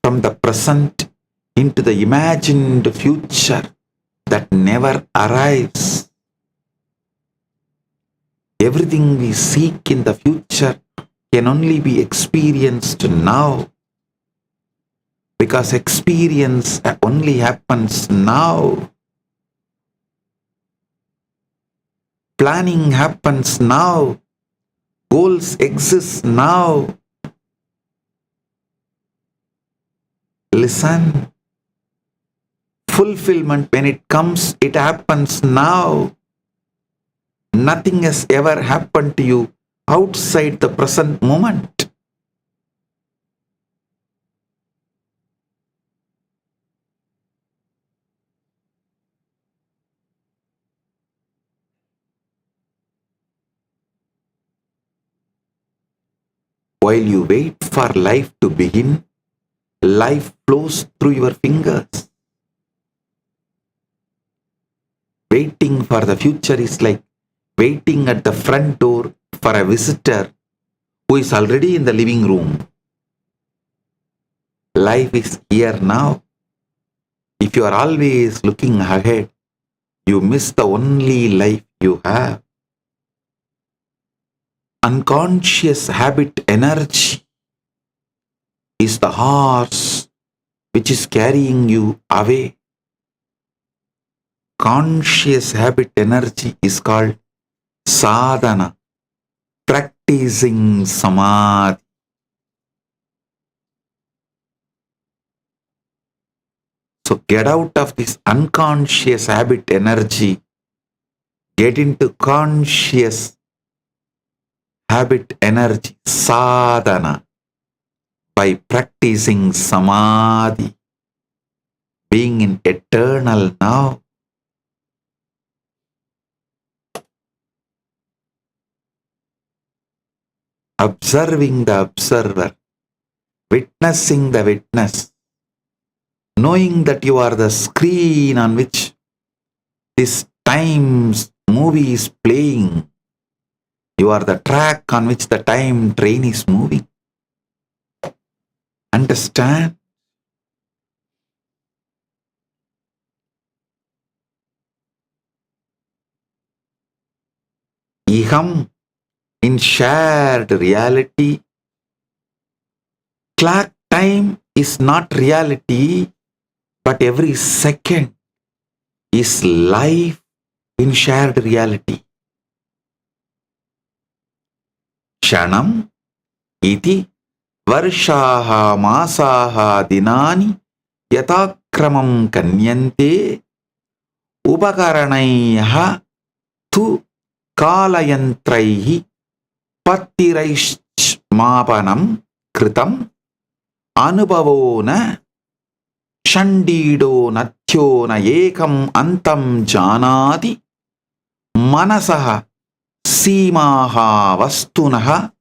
from the present into the imagined future that never arrives. Everything we seek in the future can only be experienced now, because experience only happens now. Planning happens now. Goals exist now. Listen. Fulfillment, when it comes, it happens now. Nothing has ever happened to you outside the present moment. While you wait for life to begin, life flows through your fingers. Waiting for the future is like waiting at the front door for a visitor who is already in the living room. Life is here now. If you are always looking ahead, you miss the only life you have. Unconscious habit energy is the horse which is carrying you away. Conscious habit energy is called sadhana, practicing samadhi. So get out of this unconscious habit energy, get into conscious habit energy, sadhana, by practicing samadhi, being in eternal now. Observing the observer, witnessing the witness, knowing that you are the screen on which this time's movie is playing. You are the track on which the time train is moving. Understand? Iham, in shared reality. Clock time is not reality, but every second is life in shared reality. Shanam iti varshaha masaha dinani yatakramam kanyante upakaranaiha tu kalayantraihi pattiraishmapanam kritam anubhavona Shandido nathyo na ekam antam janati manasaha simaha vastunaha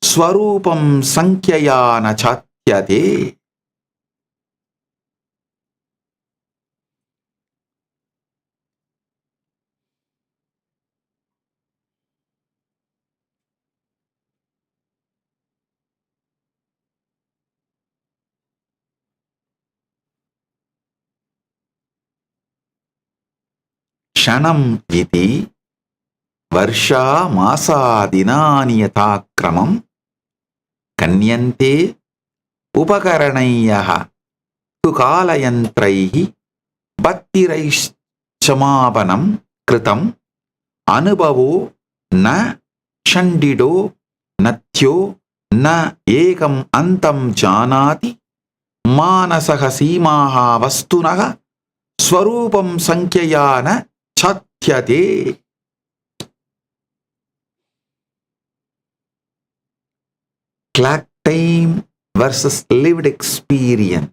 swarupam sankyaya na chatyate. Shanam iti varsha masa dinani yathakramam kanyante upakaranaiyaha tukalayantraihi bhattiraishchamapanam kritam anubhavo na shandido nathyo na ekam antam janati manasaha simaha vastunaha swarupam sankyayana chatyate. Clock time versus lived experience.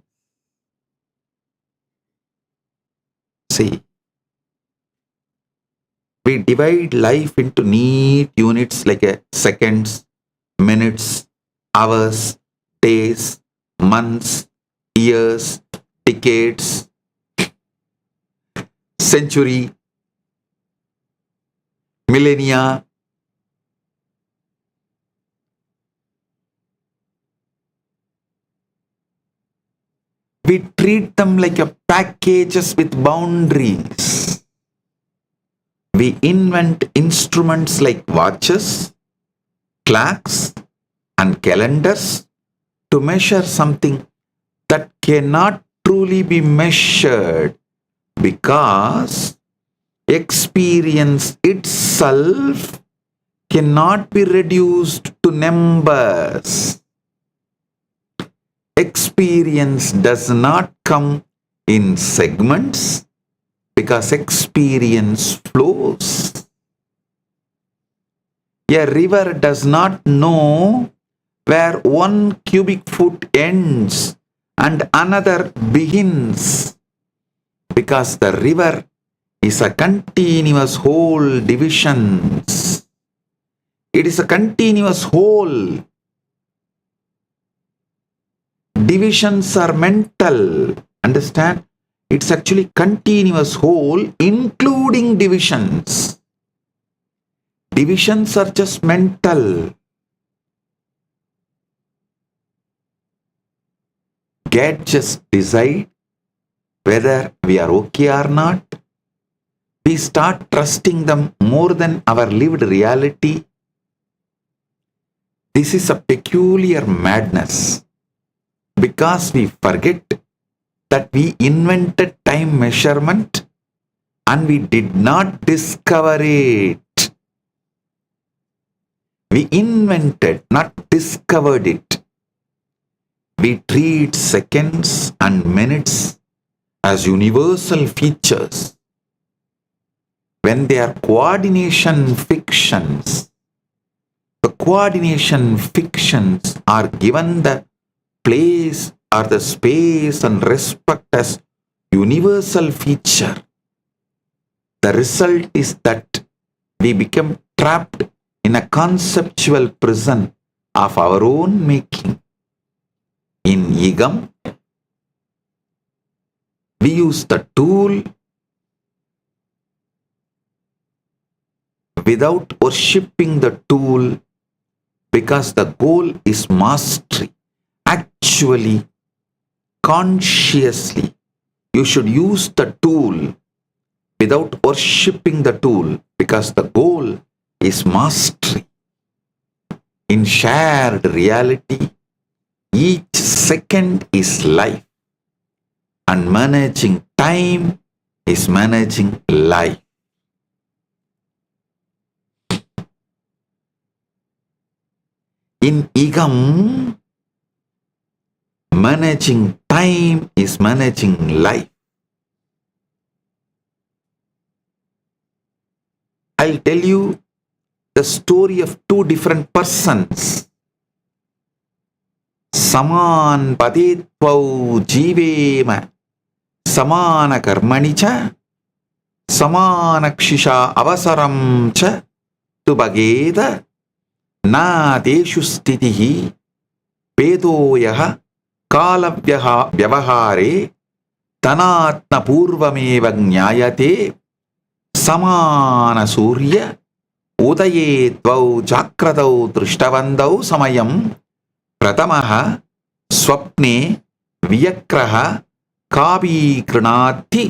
See, we divide life into neat units like seconds, minutes, hours, days, months, years, decades, century, millennia. We treat them like packages with boundaries. We invent instruments like watches, clocks, and calendars to measure something that cannot truly be measured, because experience itself cannot be reduced to numbers. Experience does not come in segments because experience flows. A river does not know where 1 cubic foot ends and another begins, because the river is a continuous whole divisions. It is a continuous whole. Divisions are mental. Understand? It's actually continuous whole, including divisions. Divisions are just mental. Gadgets decide whether we are okay or not. We start trusting them more than our lived reality. This is a peculiar madness, because we forget that we invented time measurement and we did not discover it. We invented, not discovered it. We treat seconds and minutes as universal features when they are coordination fictions. The coordination fictions are given the place or the space and respect as universal feature. The result is that we become trapped in a conceptual prison of our own making. In Igam, We use the tool without worshipping the tool because the goal is mastery. Actually, consciously, you should use the tool without worshipping the tool because the goal is mastery. In shared reality, each second is life, and managing time is managing life. In Igam, managing time is managing life. I'll tell you the story of two different persons. Saman padettvau jivema samana karmani cha samana kshisha avasaram cha tubageda na deshu stitihi pedoyaha kalavyaha vyavahare tanatna purvameva jnayate samana surya udaye tvau jakradau drishtavandau samayam pratamaha swapne viyakraha kavi krinati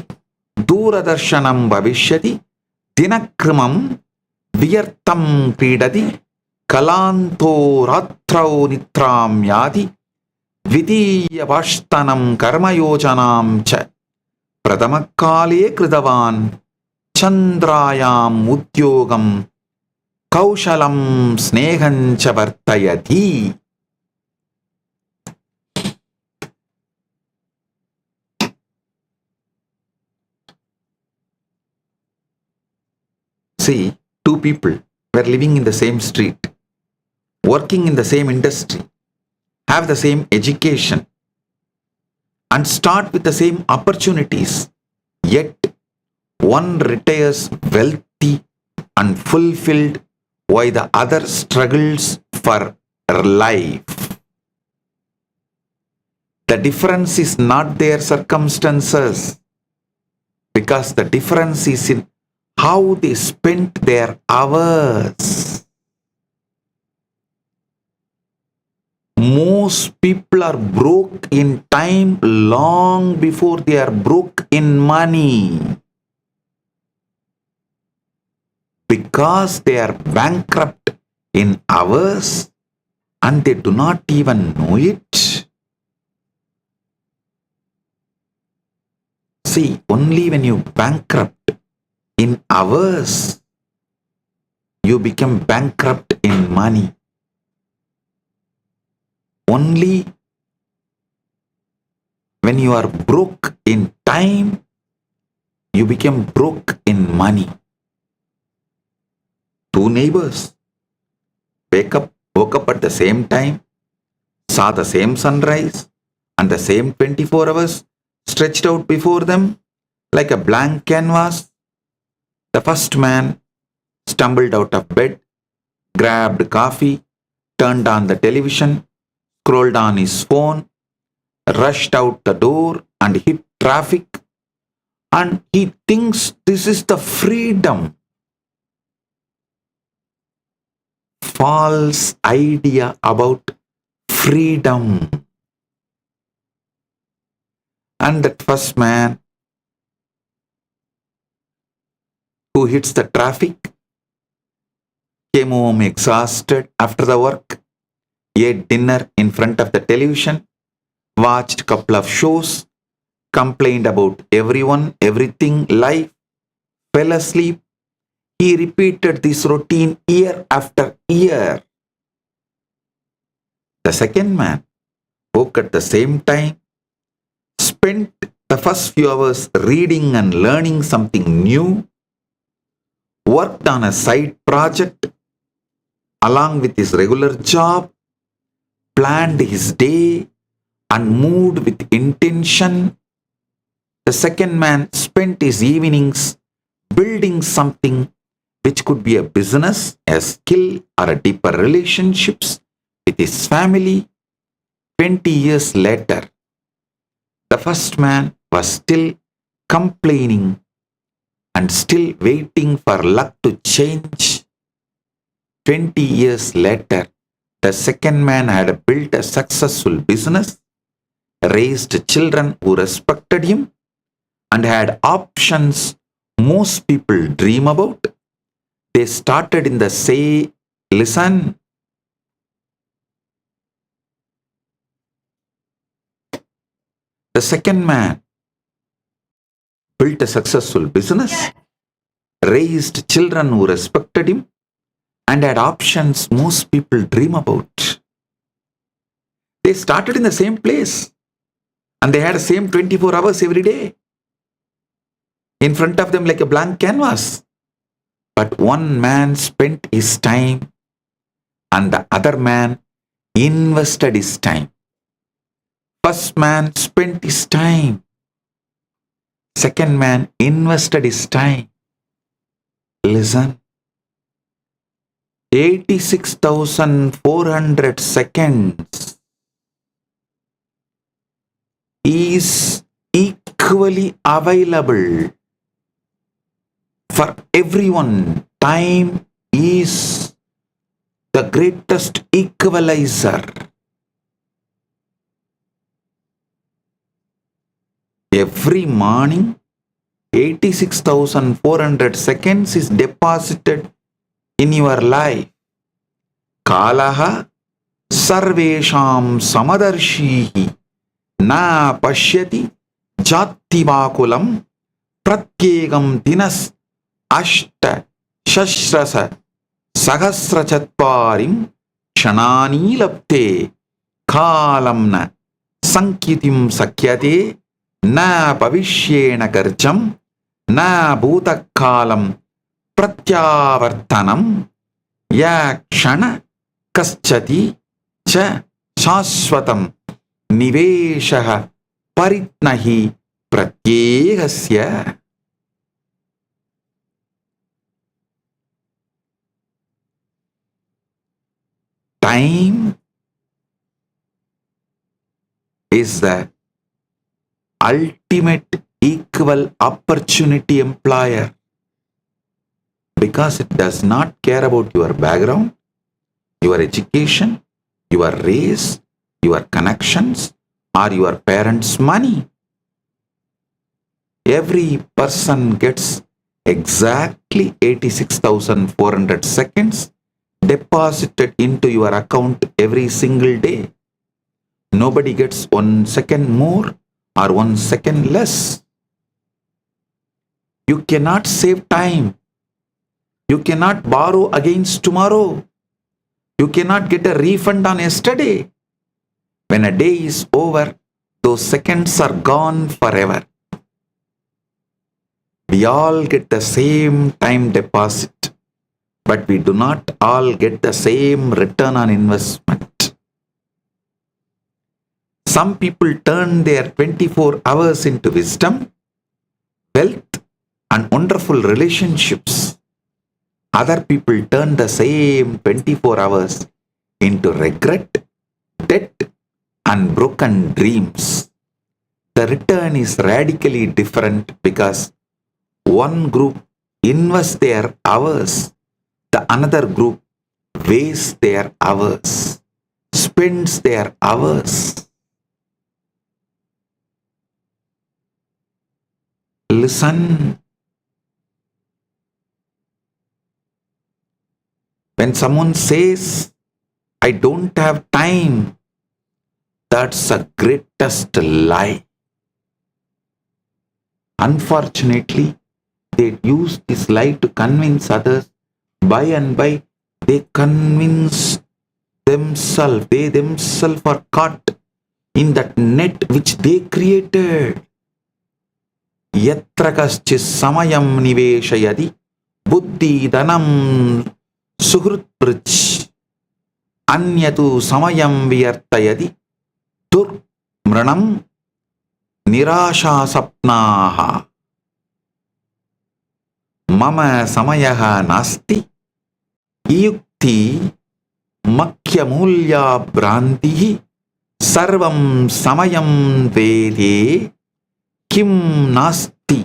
duradarshanam bhavishyati dinakrimam viyartam kridati kalanto ratrau nitram yadi vidiya vashtanam karmayojanam cha pratamakale kridavan chandrayam udyogam kaushalam snehancha vartayati. See, two people were living in the same street, working in the same industry, have the same education, and start with the same opportunities. Yet, one retires wealthy and fulfilled while the other struggles for life. The difference is not their circumstances, because the difference is in how they spent their hours. Most people are broke in time long before they are broke in money, because they are bankrupt in hours and they do not even know it. See, only when you bankrupt in hours, you become bankrupt in money. Only when you are broke in time, you become broke in money. Two neighbors woke up at the same time, saw the same sunrise and the same 24 hours stretched out before them like a blank canvas. The first man stumbled out of bed, grabbed coffee, turned on the television, scrolled on his phone, rushed out the door and hit traffic, and he thinks this is the freedom. False idea about freedom. And that first man who hits the traffic came home exhausted after the work, ate dinner in front of the television, watched a couple of shows, complained about everyone, everything, life, fell asleep. He repeated this routine year after year. The second man woke at the same time, spent the first few hours reading and learning something new, worked on a side project along with his regular job, planned his day and moved with intention. The second man spent his evenings building something which could be a business, a skill, or a deeper relationships with his family. 20 years later, the first man was still complaining and still waiting for luck to change. 20 years later, the second man had built a successful business, raised children who respected him, and had options most people dream about. They started in the same, listen, the second man built a successful business, raised children who respected him, and had options most people dream about. They started in the same place and they had the same 24 hours every day in front of them like a blank canvas. But one man spent his time and the other man invested his time. First man spent his time. Second man invested his time. Listen. 86,400 seconds is equally available for everyone. Time is the greatest equalizer. Every morning, 86,400 seconds is deposited in your life. Kalaha sarvesham samadarshi na pashyati jativakulam pratyegam dinas ashta shashrasa sahasrachatparim kshanani lapte kalamna sankitim sakyate na pavishyena karcham na bhutakalam pratyavartanam yakshana kaschati cha shashvatam niveshaha paritnahi pratyegasya. Time is the ultimate equal opportunity employer because it does not care about your background, your education, your race, your connections, or your parents' money. Every person gets exactly 86,400 seconds deposited into your account every single day. Nobody gets 1 second more or 1 second less. You cannot save time. You cannot borrow against tomorrow. You cannot get a refund on yesterday. When a day is over, those seconds are gone forever. We all get the same time deposit, but we do not all get the same return on investment. Some people turn their 24 hours into wisdom, wealth, and wonderful relationships. Other people turn the same 24 hours into regret, debt, and broken dreams. The return is radically different because one group invests their hours, the another group wastes their hours, spends their hours. Listen. When someone says, I don't have time, that's the greatest lie. Unfortunately, they use this lie to convince others. By and by, they convince themselves. They themselves are caught in that net which they created. Yatra kaschis samayam niveshayadi buddhi dhanam suhrut prich anyatu samayam vyartayadi dur mranam nirasha sapnaha mama samayaha nasti yukti makyamulya brantihi sarvam samayam vede Kim nasti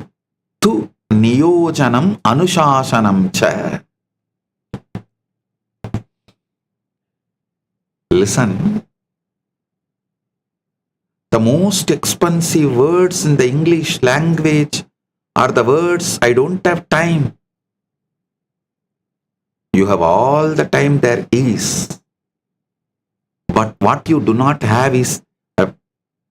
tu niyojanam anushasanam cha. Listen. The most expensive words in the English language are the words I don't have time. You have all the time there is. But what you do not have is a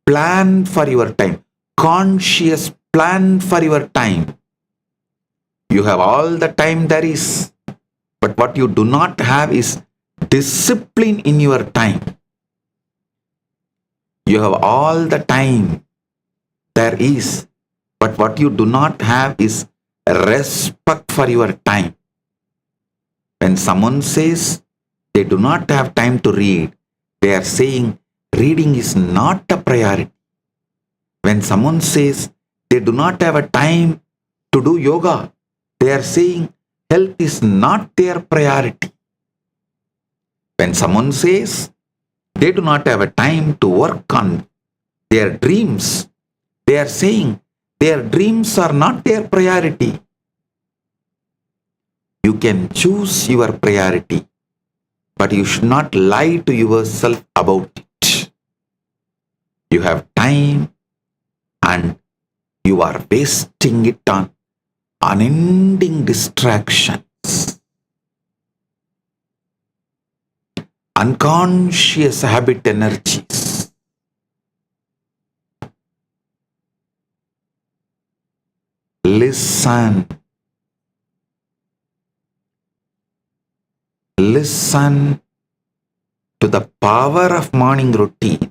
plan for your time, conscious plan for your time. You have all the time there is, but what you do not have is discipline in your time. You have all the time there is, but what you do not have is respect for your time. When someone says they do not have time to read, they are saying reading is not a priority. When someone says they do not have a time to do yoga, they are saying health is not their priority. When someone says they do not have a time to work on their dreams, they are saying their dreams are not their priority. You can choose your priority, but you should not lie to yourself about it. You have time and you are wasting it on unending distractions, unconscious habit energies. Listen. Listen to the power of morning routine.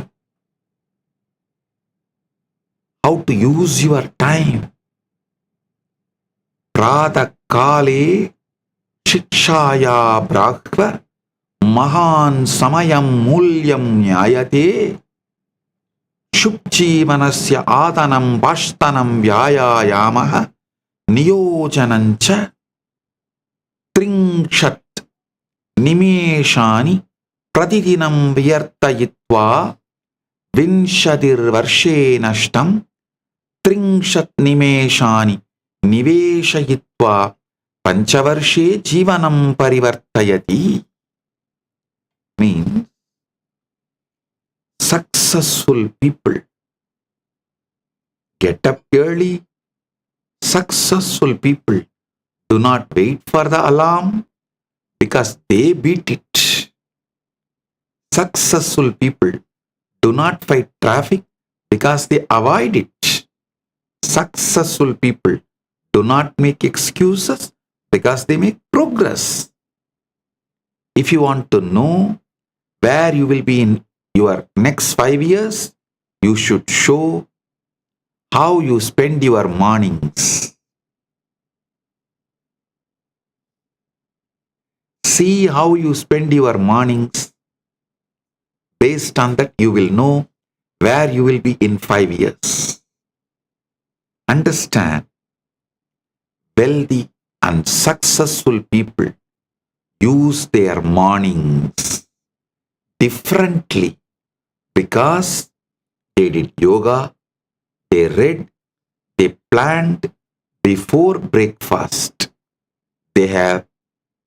How to use your time. Prada kale shikshaya brahva mahan samayam mulyam nyayate shubjivanasya adanam vashtanam vyayayamaha niyojanancha tringshat nimeshani pratidinam vyartayitva vinshadir varshe nashtam tringshat nimeshani niveshayitva panchavarshe jivanam parivartayati. Means successful people get up early. Successful people do not wait for the alarm because they beat it. Successful people do not fight traffic because they avoid it. Successful people do not make excuses because they make progress. If you want to know where you will be in your next 5 years, you should show how you spend your mornings. See how you spend your mornings. Based on that, you will know where you will be in 5 years. Understand, wealthy and successful people use their mornings differently because they did yoga, they read, they planned before breakfast. They have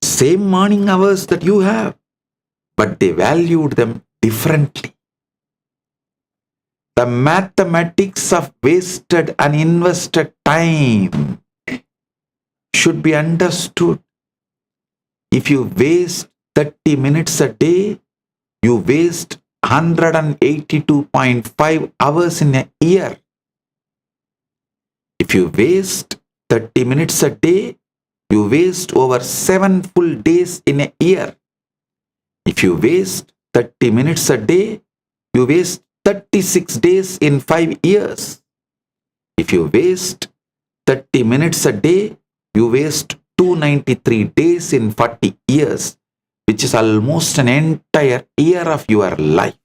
same morning hours that you have, but they valued them differently. The mathematics of wasted and invested time should be understood. If you waste 30 minutes a day, you waste 182.5 hours in a year. If you waste 30 minutes a day, you waste over 7 full days in a year. If you waste 30 minutes a day, you waste 36 days in 5 years. If you waste 30 minutes a day, you waste 293 days in 40 years, which is almost an entire year of your life.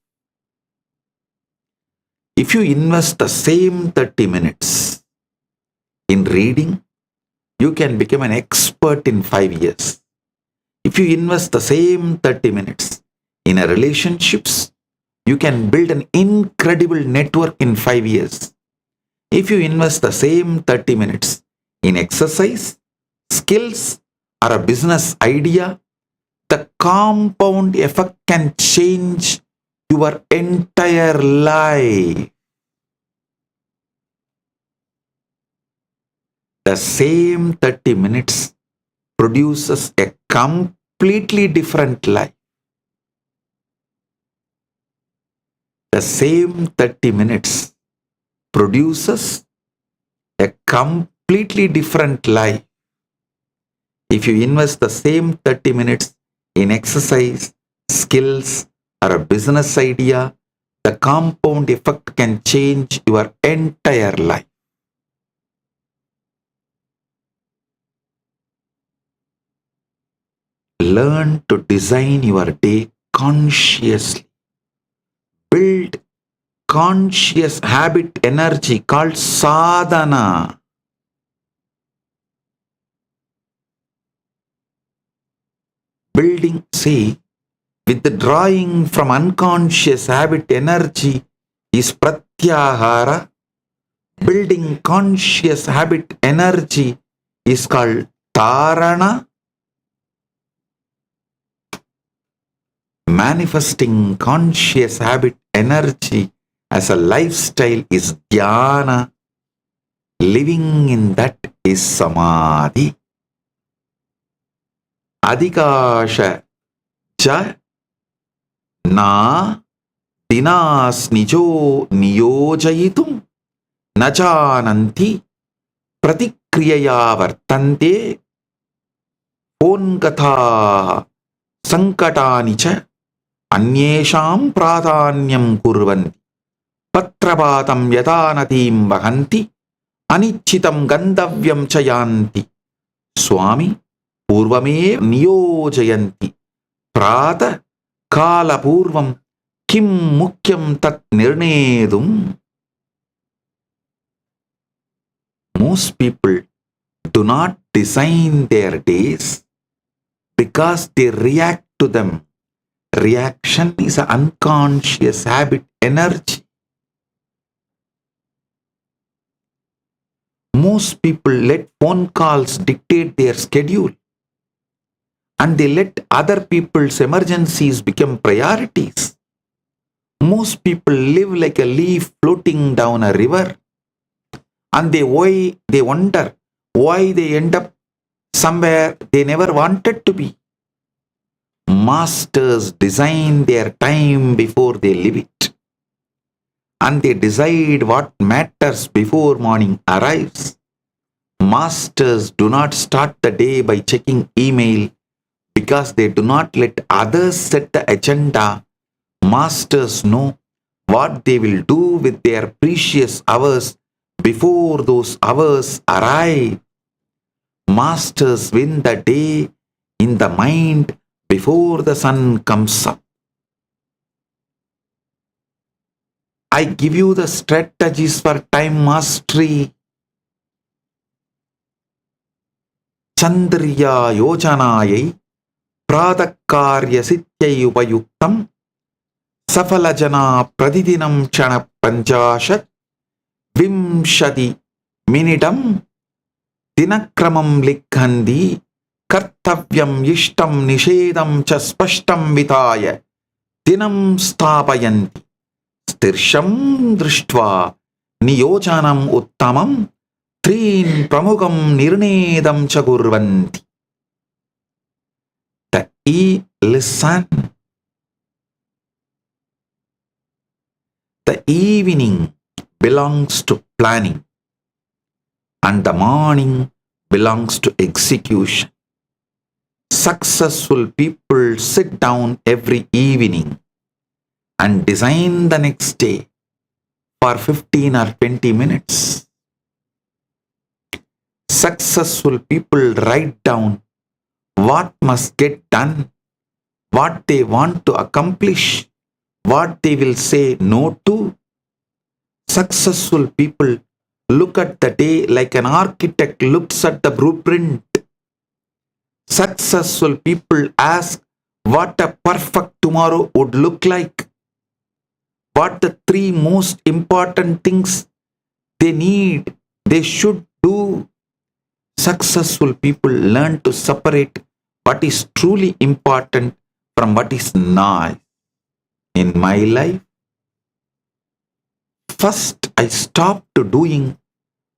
If you invest the same 30 minutes in reading, you can become an expert in 5 years. If you invest the same 30 minutes in a relationships, you can build an incredible network in 5 years. If you invest the same 30 minutes in exercise, skills, or a business idea, the compound effect can change your entire life. The same 30 minutes produces a completely different life. The same 30 minutes produces a completely different life. If you invest the same 30 minutes in exercise, skills, or a business idea, the compound effect can change your entire life. Learn to design your day consciously. Build conscious habit energy called sadhana. Building, withdrawing from unconscious habit energy is pratyahara. Building conscious habit energy is called dharana. Manifesting conscious habit energy as a lifestyle is dhyana. Living in that is samadhi. Adhikasha ja na dinas nijo niyojayitum najananti pratikriyaya vartante pongatha sankatani cha anyesham pradhanyam kurvanti patrapatam yadanatim vahanti anichitam gandavyam chayanti Swami purvame niyojayanti prata kala purvam kim mukyam tat nirnedum. Most people do not design their days because they react to them. Reaction is an unconscious habit energy. Most people let phone calls dictate their schedule, and they let other people's emergencies become priorities. Most people live like a leaf floating down a river, and they wonder why they end up somewhere they never wanted to be. Masters design their time before they live it, and they decide what matters before morning arrives. Masters do not start the day by checking email because they do not let others set the agenda. Masters know what they will do with their precious hours before those hours arrive. Masters win the day in the mind before the sun comes up. I give you the strategies for time mastery. Chandriya yojanayai pradakarya sityai upayuktam safalajana pradidinam chana panchashat vimshati minidam dinakramam likhandi kartavyam yishtam nishedam cha spashtam vitaya dinam stapayanti stirsham drishtva niyojanam uttamam trin pramukam nirnedam cha kurvanti. Listen. The evening belongs to planning, and the morning belongs to execution. Successful people sit down every evening and design the next day for 15 or 20 minutes. Successful people write down what must get done, what they want to accomplish, what they will say no to. Successful people look at the day like an architect looks at the blueprint. Successful people ask what a perfect tomorrow would look like. What the three most important things they should do. Successful people learn to separate what is truly important from what is not. In my life, first I stopped doing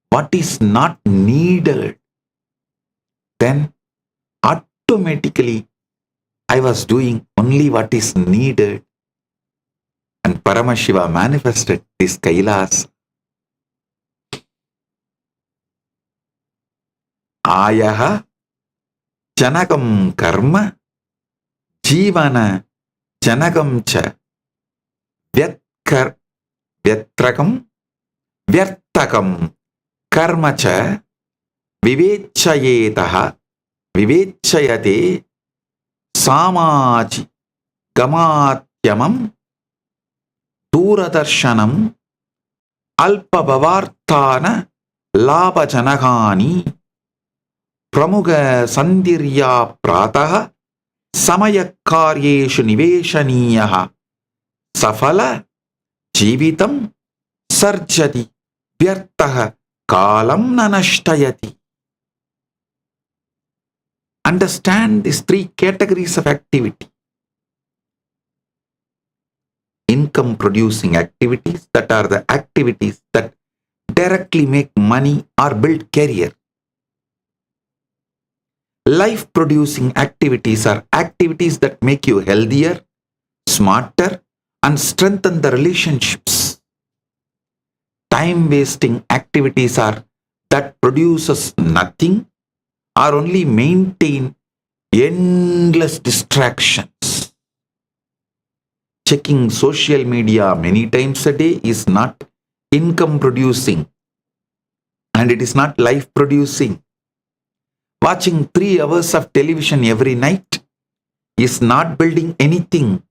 what is not needed. Then automatically I was doing only what is needed. And Paramashiva manifested this Kailasa. Ayaha janagam karma jivana janagam cha vyatrakam vyartakam karma cha vivechayetaha vivechayate samaji gamatyamam duradarshanam alpavavartana labhajanagani pramuga sandirya prataha samaya-karyeshu niveshaniyaha safala jivitam sarjati vyartaha kalam nanashtayati. Understand these three categories of activity. Income producing activities, that are the activities that directly make money or build career. Life producing activities are activities that make you healthier, smarter, and strengthen the relationships. Time wasting activities are that produces nothing or only maintain endless distractions. Checking social media many times a day is not income producing, and it is not life producing. Watching 3 hours of television every night is not building anything.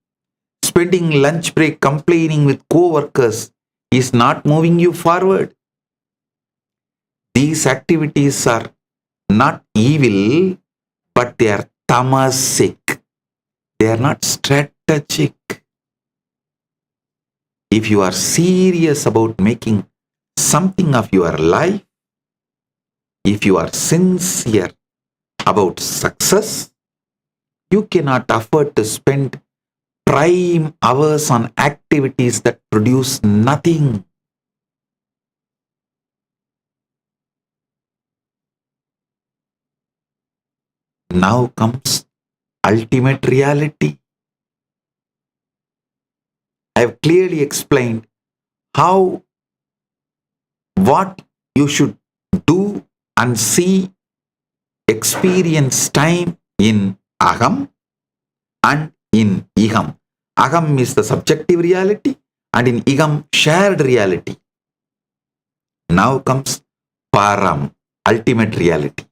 Spending lunch break complaining with co-workers is not moving you forward. These activities are not evil, but they are tamasic. They are not strategic. If you are serious about making something of your life, if you are sincere about success, you cannot afford to spend prime hours on activities that produce nothing. Now comes ultimate reality. I have clearly explained what you should do and see, experience time in Aham and in Iham. Aham is the subjective reality, and in Iham, shared reality. Now comes Param, ultimate reality.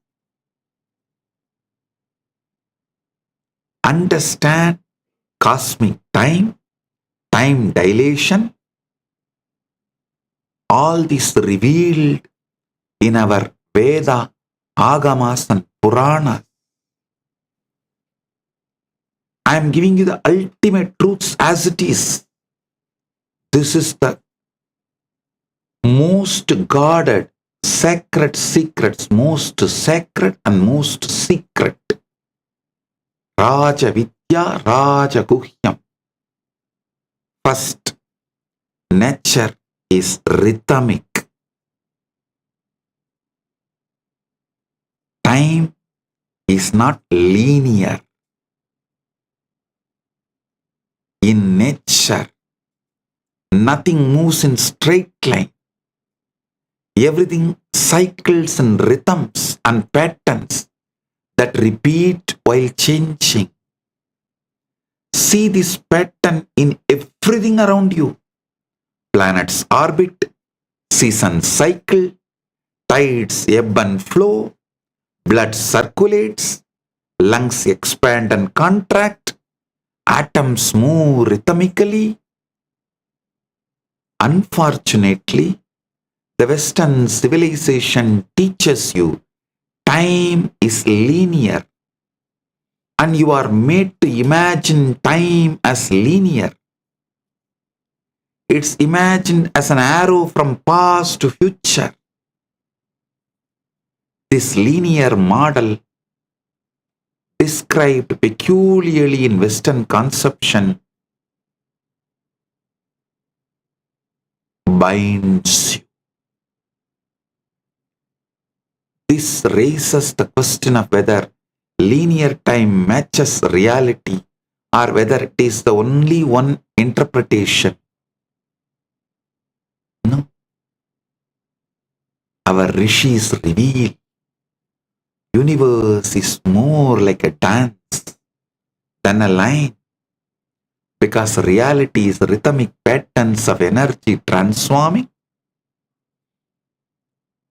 Understand cosmic time, time dilation, all this revealed in our Veda, Agamas and Puranas. I am giving you the ultimate truths as it is. This is the most guarded, sacred secrets, most sacred and most secret. Raja Vidya, Raja Guhyam. First, nature is rhythmic. Time is not linear. In nature, nothing moves in straight line. Everything cycles in rhythms and patterns that repeat while changing. See this pattern in everything around you. Planets orbit, seasons cycle, tides ebb and flow, blood circulates, lungs expand and contract, atoms move rhythmically. Unfortunately, the Western civilization teaches you time is linear, and you are made to imagine time as linear. It's imagined as an arrow from past to future. This linear model, described peculiarly in Western conception, binds you. This raises the question of whether linear time matches reality or whether it is the only one interpretation. No. Our rishis reveal universe is more like a dance than a line, because reality is rhythmic patterns of energy transforming.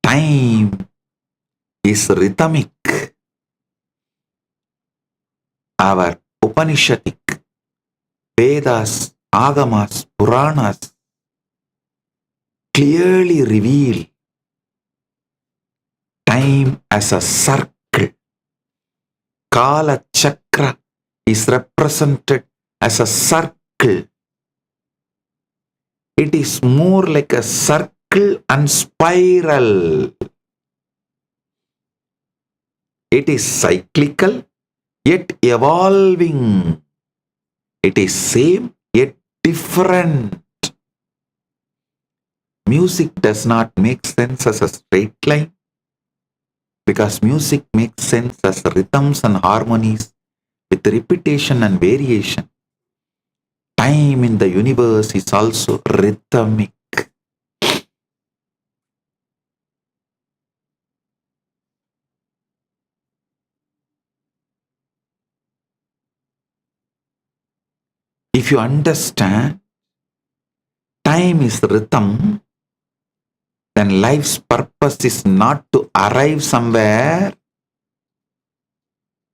Time is rhythmic. Our Upanishadic, Vedas, Agamas, Puranas clearly reveal time as a circle. Kala Chakra is represented as a circle. It is more like a circle and spiral. It is cyclical yet evolving. It is same yet different. Music does not make sense as a straight line, because music makes sense as rhythms and harmonies with repetition and variation. Time in the universe is also rhythmic. If you understand time is rhythm, then life's purpose is not to arrive somewhere.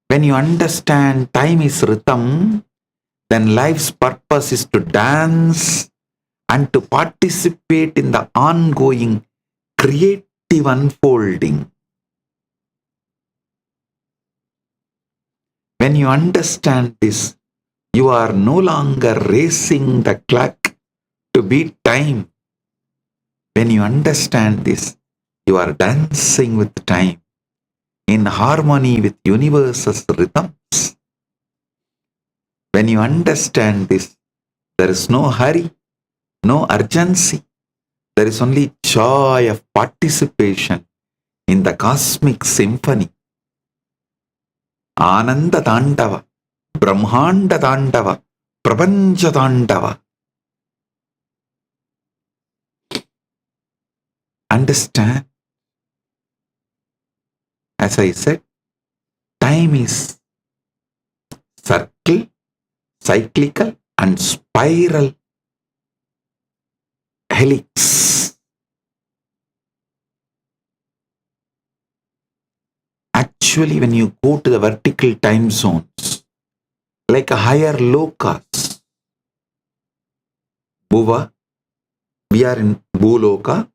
When you understand time is rhythm, then life's purpose is to dance and to participate in the ongoing creative unfolding. When you understand this, you are no longer racing the clock to beat time. When you understand this, you are dancing with time in harmony with universe's rhythms. When you understand this, there is no hurry, no urgency. There is only joy of participation in the cosmic symphony. Ananda Tandava, Brahmanda Tandava, Prapancha Tandava. Understand? As I said, time is circle, cyclical and spiral helix. Actually, when you go to the vertical time zones, like a higher Lokas, Bhuva, we are in Bhuloka,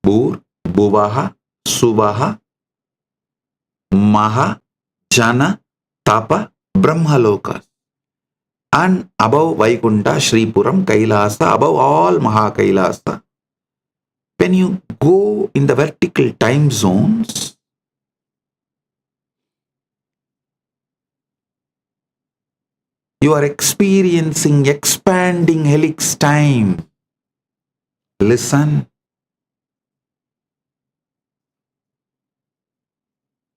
Bhur, Bhuvaha, Suvaha, Maha, Jana, Tapa, Brahmalokas. And above Vaikunta, Shripuram, Kailasa, above all Mahakailasa. When you go in the vertical time zones, you are experiencing expanding helix time. Listen.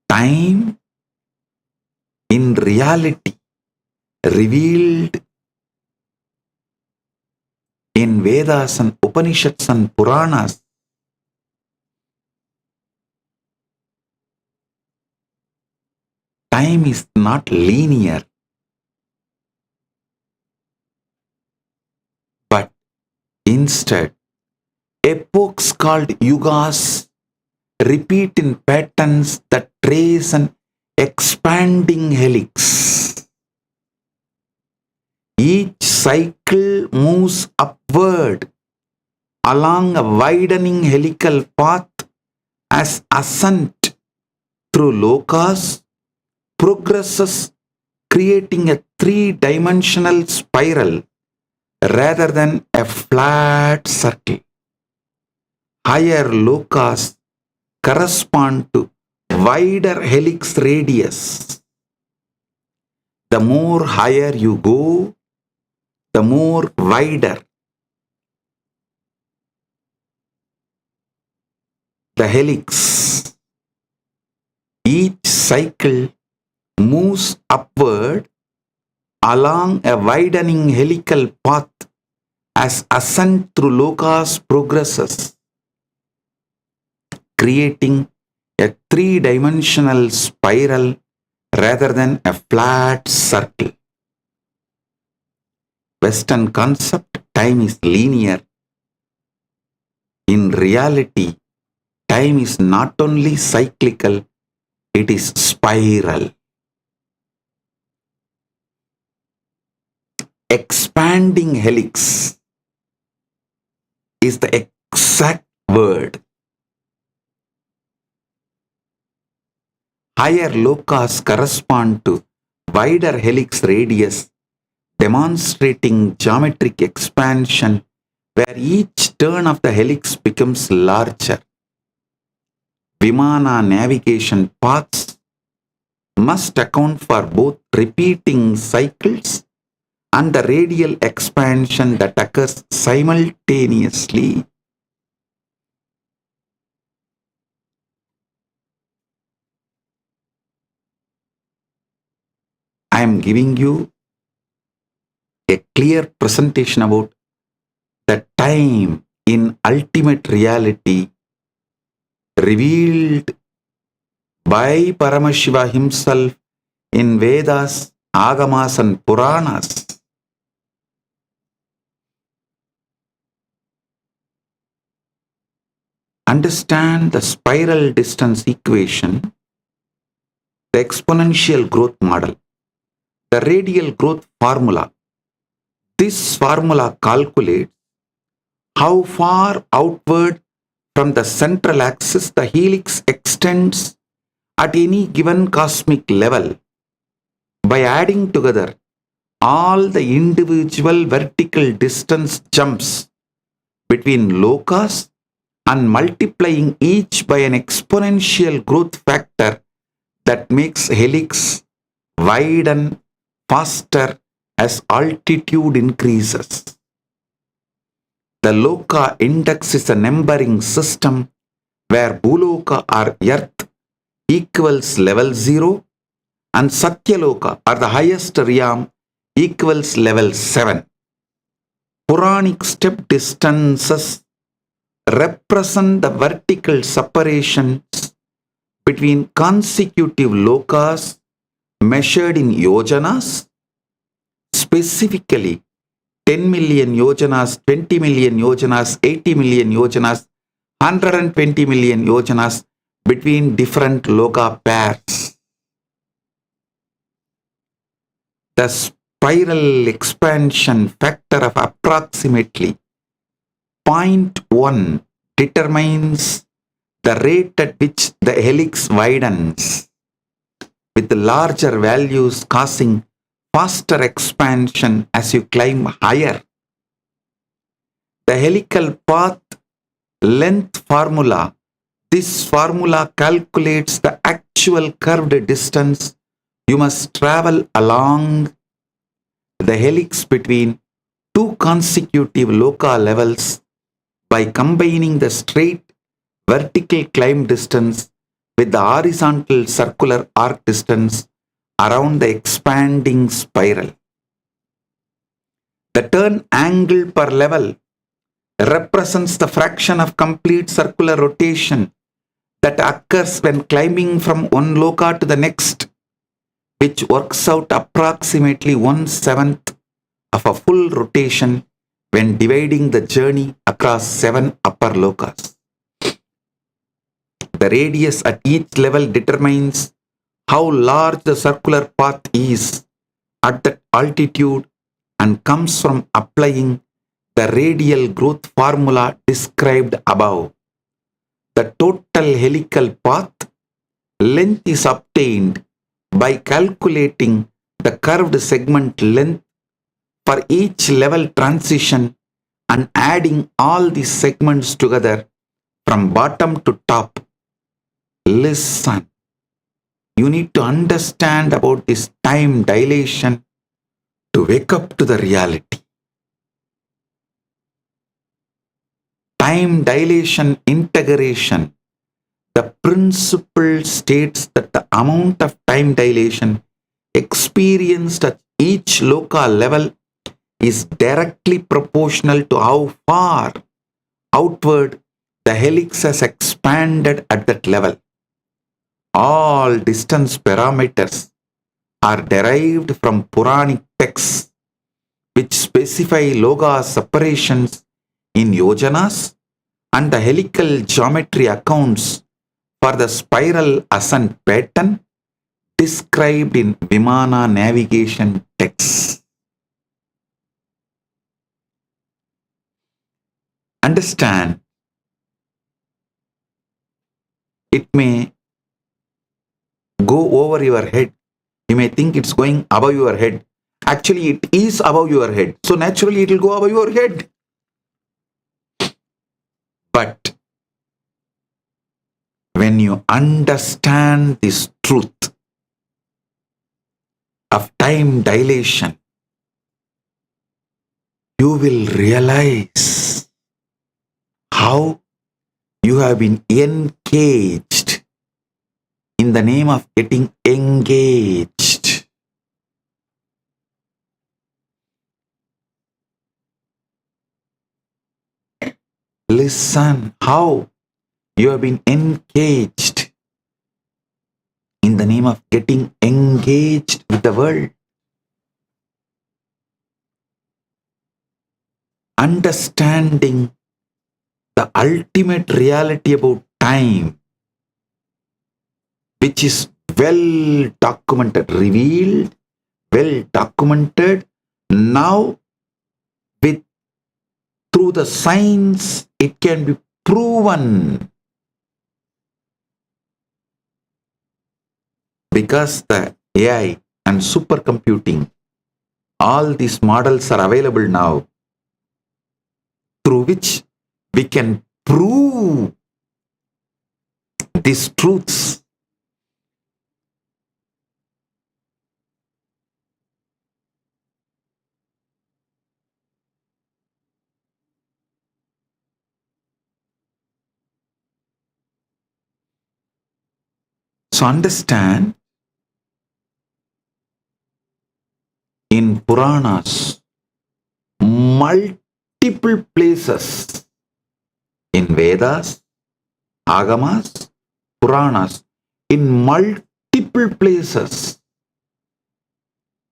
Time in reality revealed in Vedas and Upanishads and Puranas time is not linear, but instead epochs called yugas repeat in patterns that trace an expanding helix. Each cycle moves upward along a widening helical path as ascent through Lokas progresses, creating a three-dimensional spiral rather than a flat circle. Higher lokas correspond to wider helix radius. The more higher you go, the more wider the helix. Each cycle moves upward along a widening helical path as ascent through lokas progresses, creating a three-dimensional spiral rather than a flat circle. Western concept, time is linear. In reality, time is not only cyclical, it is spiral. Expanding helix is the exact word. Higher lokas correspond to wider helix radius, demonstrating geometric expansion where each turn of the helix becomes larger. Vimana navigation paths must account for both repeating cycles and the radial expansion that occurs simultaneously. I am giving you a clear presentation about the time in ultimate reality revealed by Paramashiva himself in Vedas, Agamas and Puranas. Understand the spiral distance equation, the exponential growth model, the radial growth formula. This formula calculates how far outward from the central axis the helix extends at any given cosmic level by adding together all the individual vertical distance jumps between lokas and multiplying each by an exponential growth factor that makes helix widen faster as altitude increases. The Loka index is a numbering system where Bhuloka or Earth equals level 0 and Satyaloka or the highest realm equals level 7. Puranic step distances represent the vertical separations between consecutive lokas measured in yojanas, specifically 10 million yojanas, 20 million yojanas, 80 million yojanas, 120 million yojanas between different loka pairs. The spiral expansion factor of approximately 0.1 determines the rate at which the helix widens, with larger values causing faster expansion as you climb higher. The helical path length formula. This formula calculates the actual curved distance you must travel along the helix between two consecutive loka levels by combining the straight vertical climb distance with the horizontal circular arc distance around the expanding spiral. The turn angle per level represents the fraction of complete circular rotation that occurs when climbing from one loka to the next, which works out approximately 1/7 of a full rotation when dividing the journey across 7 upper lokas. The radius at each level determines how large the circular path is at that altitude and comes from applying the radial growth formula described above. The total helical path length is obtained by calculating the curved segment length for each level transition and adding all the segments together from bottom to top. Listen, you need to understand about this time dilation to wake up to the reality. Time dilation integration. The principle states that the amount of time dilation experienced at each local level is directly proportional to how far outward the helix has expanded at that level. All distance parameters are derived from Puranic texts which specify Lokas separations in yojanas and the helical geometry accounts for the spiral ascent pattern described in Vimana navigation texts. Understand, it may go over your head. You may think it's going above your head. Actually, it is above your head. So naturally, it will go above your head. But when you understand this truth of time dilation, you will realize how you have been encaged in the name of getting engaged. Listen how you have been encaged in the name of getting engaged with the world. Understanding the ultimate reality about time, which is well documented, revealed, well documented. Now, through the science, it can be proven. Because the AI and supercomputing, all these models are available now, through which we can prove these truths. So understand, in Puranas, multiple places, in Vedas, Agamas, Puranas, in multiple places,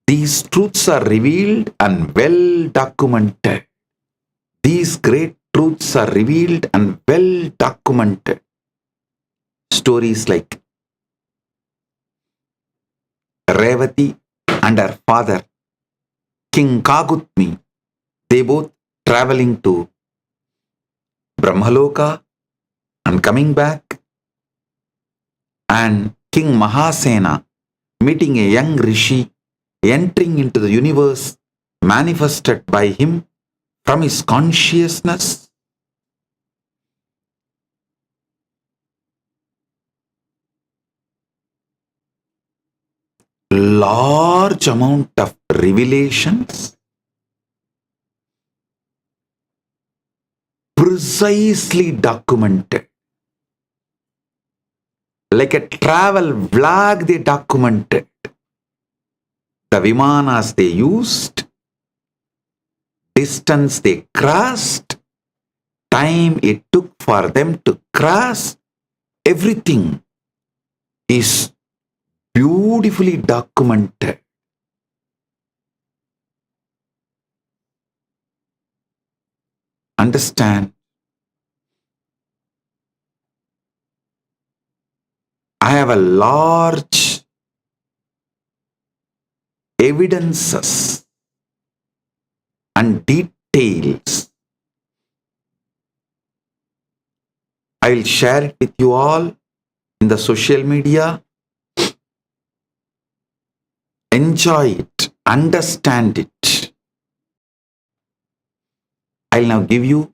these truths are revealed and well documented. These great truths are revealed and well documented. Stories like Revati and her father, King Kakudmi, they both traveling to Brahmaloka and coming back, and King Mahasena meeting a young rishi, entering into the universe manifested by him from his consciousness. Large amount of revelations, precisely documented. Like a travel vlog, they documented. The Vimanas they used, distance they crossed, time it took for them to cross, everything is beautifully documented. Understand, I have a large evidences and details. I will share it with you all in the social media. Enjoy it, understand it. I'll now give you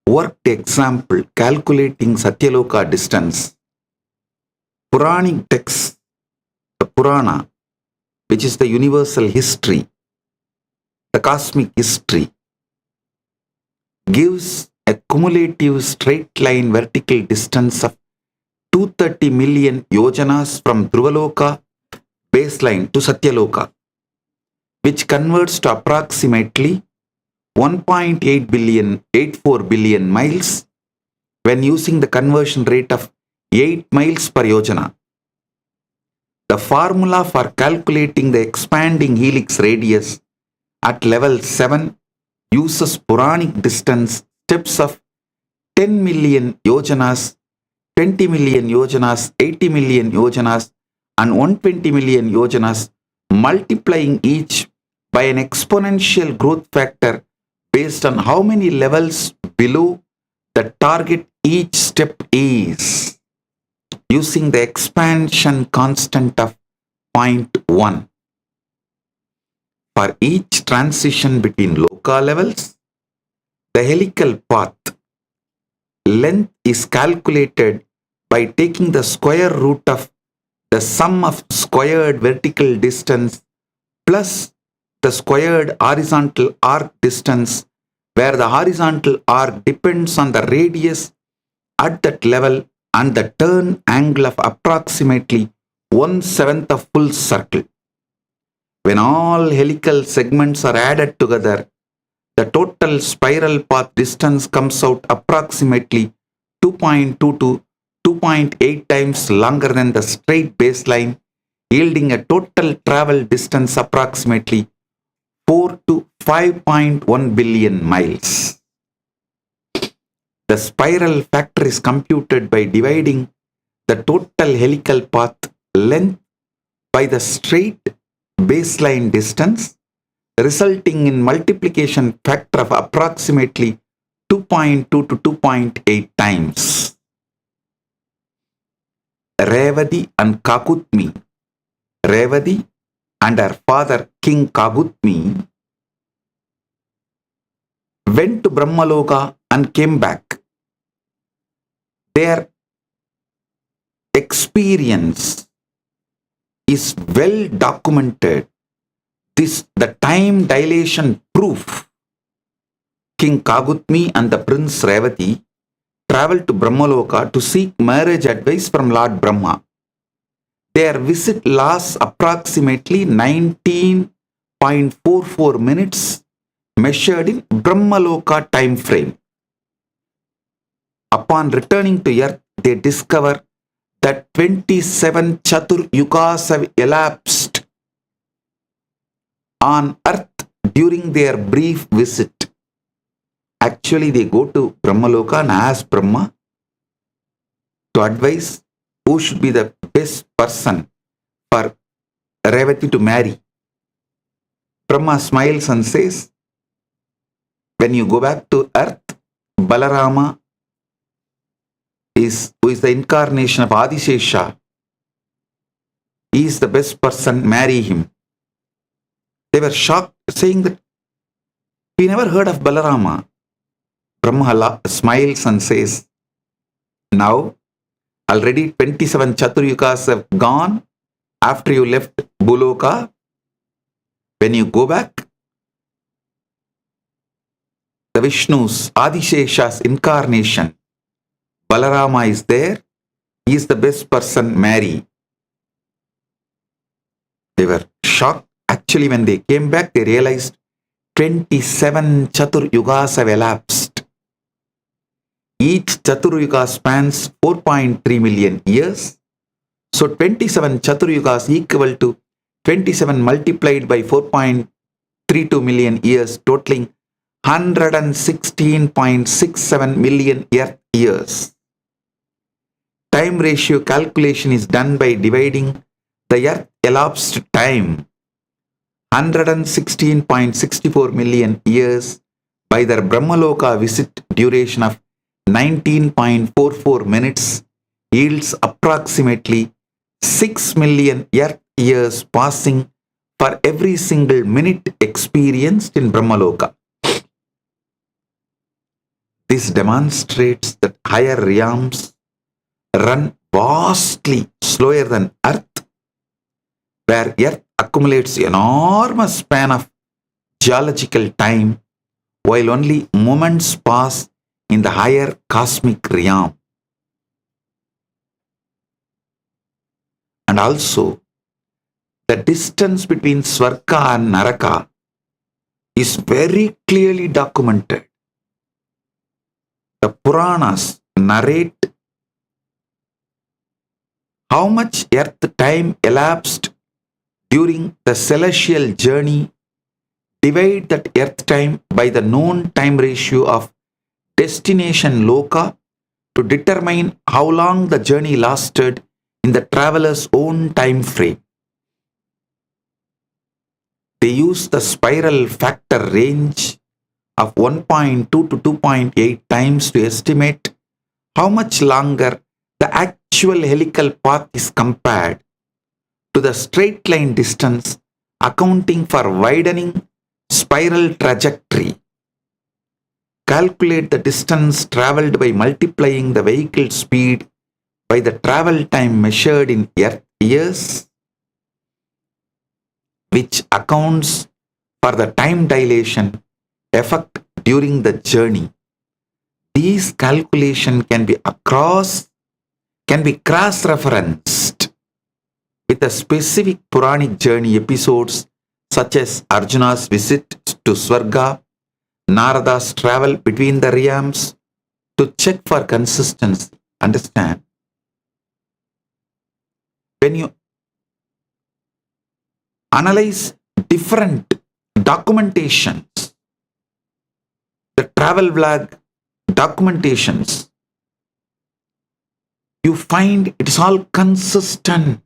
worked example calculating Satyaloka distance. Puranic text, the Purana, which is the universal history, the cosmic history, gives a cumulative straight line vertical distance of 230 million yojanas from Dhruvaloka baseline to Satyaloka, which converts to approximately 1.84 billion miles when using the conversion rate of 8 miles per yojana. The formula for calculating the expanding helix radius at level 7 uses Puranic distance steps of 10 million yojanas, 20 million yojanas, 80 million yojanas, and 120 million yojanas, multiplying each by an exponential growth factor based on how many levels below the target each step is, using the expansion constant of 0.1. For each transition between Loka levels, the helical path length is calculated by taking the square root of the sum of squared vertical distance plus the squared horizontal arc distance, where the horizontal arc depends on the radius at that level and the turn angle of approximately 1/7 of full circle. When all helical segments are added together, the total spiral path distance comes out approximately 2.2 to 2.8 times longer than the straight baseline, yielding a total travel distance approximately 4 to 5.1 billion miles. The spiral factor is computed by dividing the total helical path length by the straight baseline distance, resulting in multiplication factor of approximately 2.2 to 2.8 times. Revati and Kakudmi. Revati and her father King Kakudmi went to Brahmaloka and came back. Their experience is well documented. The time dilation proof. King Kakudmi and the Prince Revati traveled to Brahmaloka to seek marriage advice from Lord Brahma. Their visit lasts approximately 19.44 minutes measured in Brahmaloka time frame. Upon returning to earth, they discover that 27 Chatur Yugas have elapsed on earth during their brief visit. Actually, they go to Brahmaloka and ask Brahma to advise who should be the best person for Revati to marry. Brahma smiles and says, when you go back to earth, Balarama who is the incarnation of Adishesha. He is the best person, marry him. They were shocked, saying that we never heard of Balarama. Brahma smiles and says, now already 27 Chaturyugas have gone after you left Buloka. When you go back, the Vishnu's, Adishesha's incarnation, Balarama is there. He is the best person, marry. They were shocked. Actually, when they came back, they realized 27 Chatur Yugas have elapsed. Each Chatur Yuga spans 4.3 million years. So 27 Chatur Yugas equal to 27 multiplied by 4.32 million years, totaling 116.67 million earth years. Time ratio calculation is done by dividing the earth elapsed time 116.64 million years by their Brahmaloka visit duration of 19.44 minutes yields approximately 6 million earth years passing for every single minute experienced in Brahmaloka. This demonstrates that higher realms run vastly slower than Earth, where Earth accumulates enormous span of geological time, while only moments pass in the higher cosmic realm. And also, the distance between Swarga and Naraka is very clearly documented. The Puranas narrate how much earth time elapsed during the celestial journey. Divide that earth time by the known time ratio of destination Loka to determine how long the journey lasted in the traveler's own time frame. They use the spiral factor range of 1.2 to 2.8 times to estimate how much longer the actual helical path is compared to the straight line distance, accounting for widening spiral trajectory. Calculate the distance traveled by multiplying the vehicle speed by the travel time measured in Earth years, which accounts for the time dilation effect during the journey. These calculations can be cross-referenced with the specific Puranic journey episodes such as Arjuna's visit to Swarga, Narada's travel between the realms, to check for consistency. Understand? When you analyze different documentations, the travel vlog documentations, you find it is all consistent.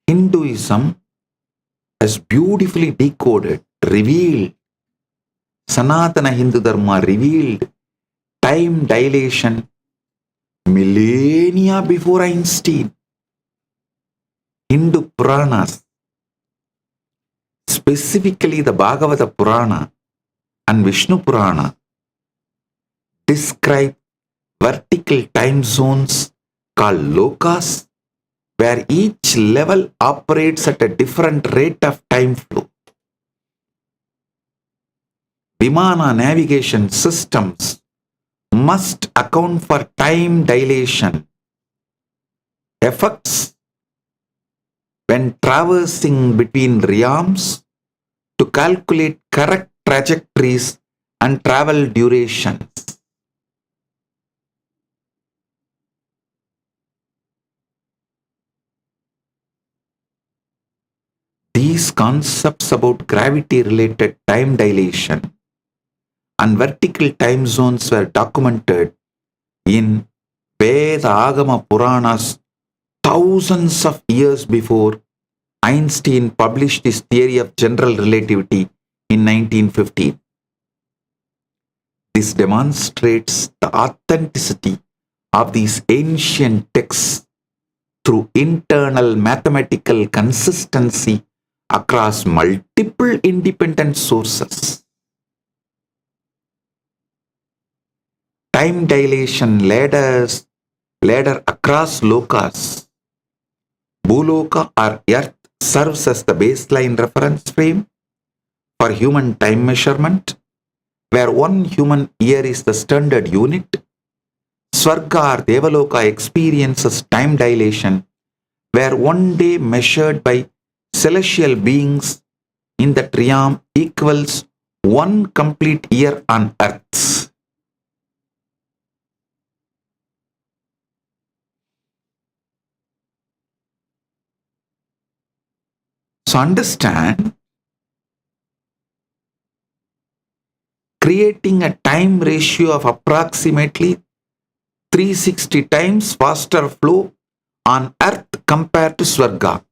Hinduism has beautifully decoded, revealed, Sanatana Hindu Dharma revealed time dilation millennia before Einstein. Hindu Puranas, specifically the Bhagavata Purana and Vishnu Purana, describe vertical time zones called Lokas, where each level operates at a different rate of time flow. Vimana navigation systems must account for time dilation effects when traversing between realms to calculate correct trajectories and travel durations. These concepts about gravity-related time dilation and vertical time zones were documented in Vedas and Agamas Puranas thousands of years before Einstein published his theory of general relativity in 1915. This demonstrates the authenticity of these ancient texts through internal mathematical consistency across multiple independent sources. Time dilation ladder across Lokas. Bhuloka or Earth serves as the baseline reference frame for human time measurement, where 1 human year is the standard unit. Swarga or Devaloka experiences time dilation, where 1 day measured by celestial beings in the realm equals 1 complete year on Earth. So understand, creating a time ratio of approximately 360 times faster flow on Earth compared to Swarga.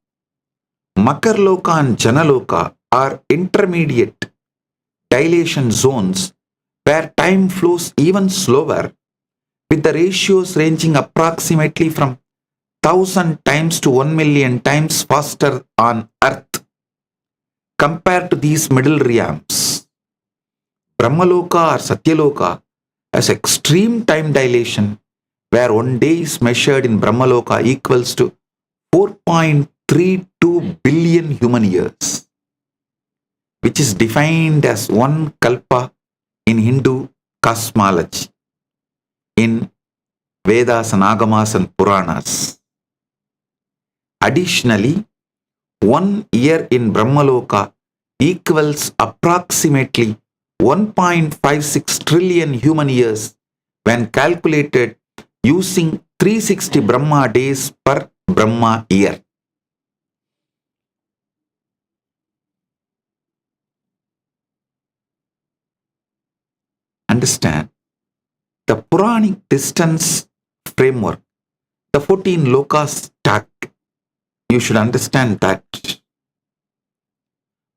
Makarloka and Janaloka are intermediate dilation zones where time flows even slower, with the ratios ranging approximately from 1,000 times to 1 million times faster on Earth. compared to these middle realms. Brahmaloka or Satyaloka has extreme time dilation, where 1 day is measured in Brahmaloka equals to 4.32 billion human years, which is defined as one kalpa in Hindu cosmology, in Vedas and Agamas and Puranas. Additionally, 1 year in Brahmaloka equals approximately 1.56 trillion human years when calculated using 360 Brahma days per Brahma year. Understand, the Puranic distance framework, the 14 Lokas stack, you should understand that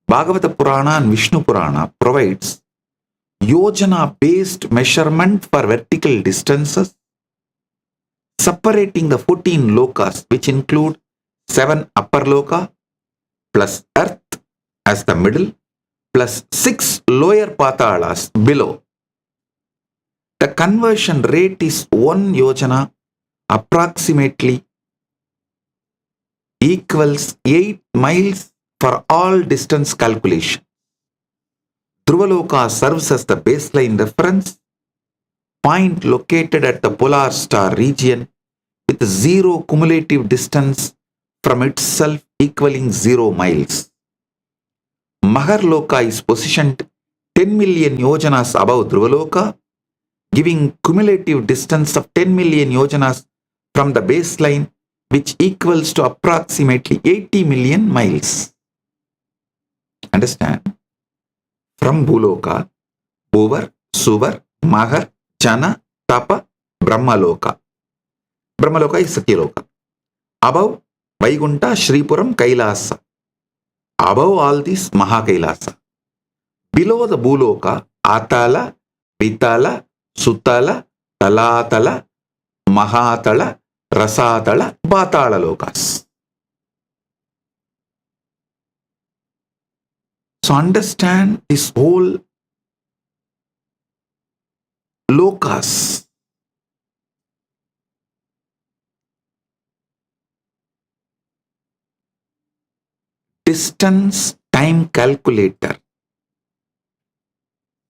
Bhagavata Purana and Vishnu Purana provides yojana-based measurement for vertical distances, separating the 14 lokas, which include 7 upper loka plus earth as the middle plus 6 lower patalas below. The conversion rate is 1 yojana approximately equals 8 miles for all distance calculation. Dhruvaloka serves as the baseline reference point located at the polar star region with 0 cumulative distance from itself equaling 0 miles. Maharloka is positioned 10 million yojanas above Dhruvaloka, giving cumulative distance of 10 million yojanas from the baseline, which equals to approximately 80 million miles. Understand? From Bhuloka, Bhuvar, Suvar, Mahar, Jana, Tapa, Brahmaloka. Brahmaloka is Satyaloka. Above Vaikunta, Shripuram, Kailasa. Above all this, Mahakailasa. Below the Bhuloka, Atala, Vitala, Sutala, Talatala, Mahatala, Rasatala, Batala Lokas. So understand this whole Lokas. Distance time calculator.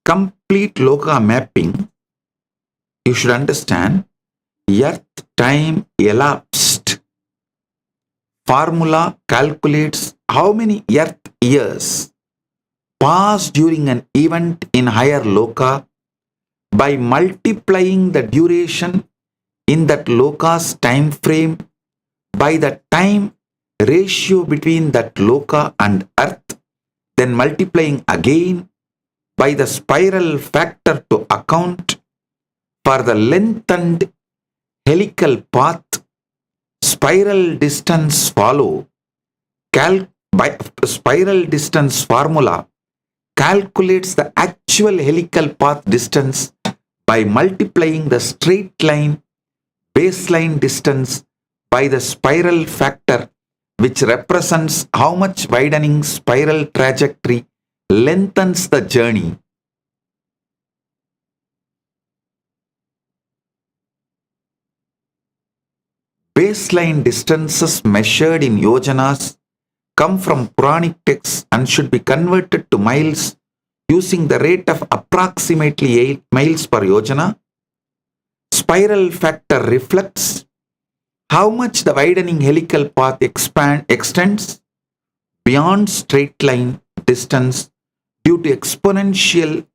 Complete Loka mapping. You should understand Earth time elapsed. Formula calculates how many Earth years pass during an event in higher loka by multiplying the duration in that loka's time frame by the time ratio between that loka and earth, then multiplying again by the spiral factor to account for the lengthened helical path. Spiral distance follow by spiral distance formula calculates the actual helical path distance by multiplying the straight line baseline distance by the spiral factor, which represents how much widening spiral trajectory lengthens the journey. Baseline distances measured in yojanas come from Puranic texts and should be converted to miles using the rate of approximately 8 miles per yojana. Spiral factor reflects how much the widening helical path extends beyond straight line distance due to exponential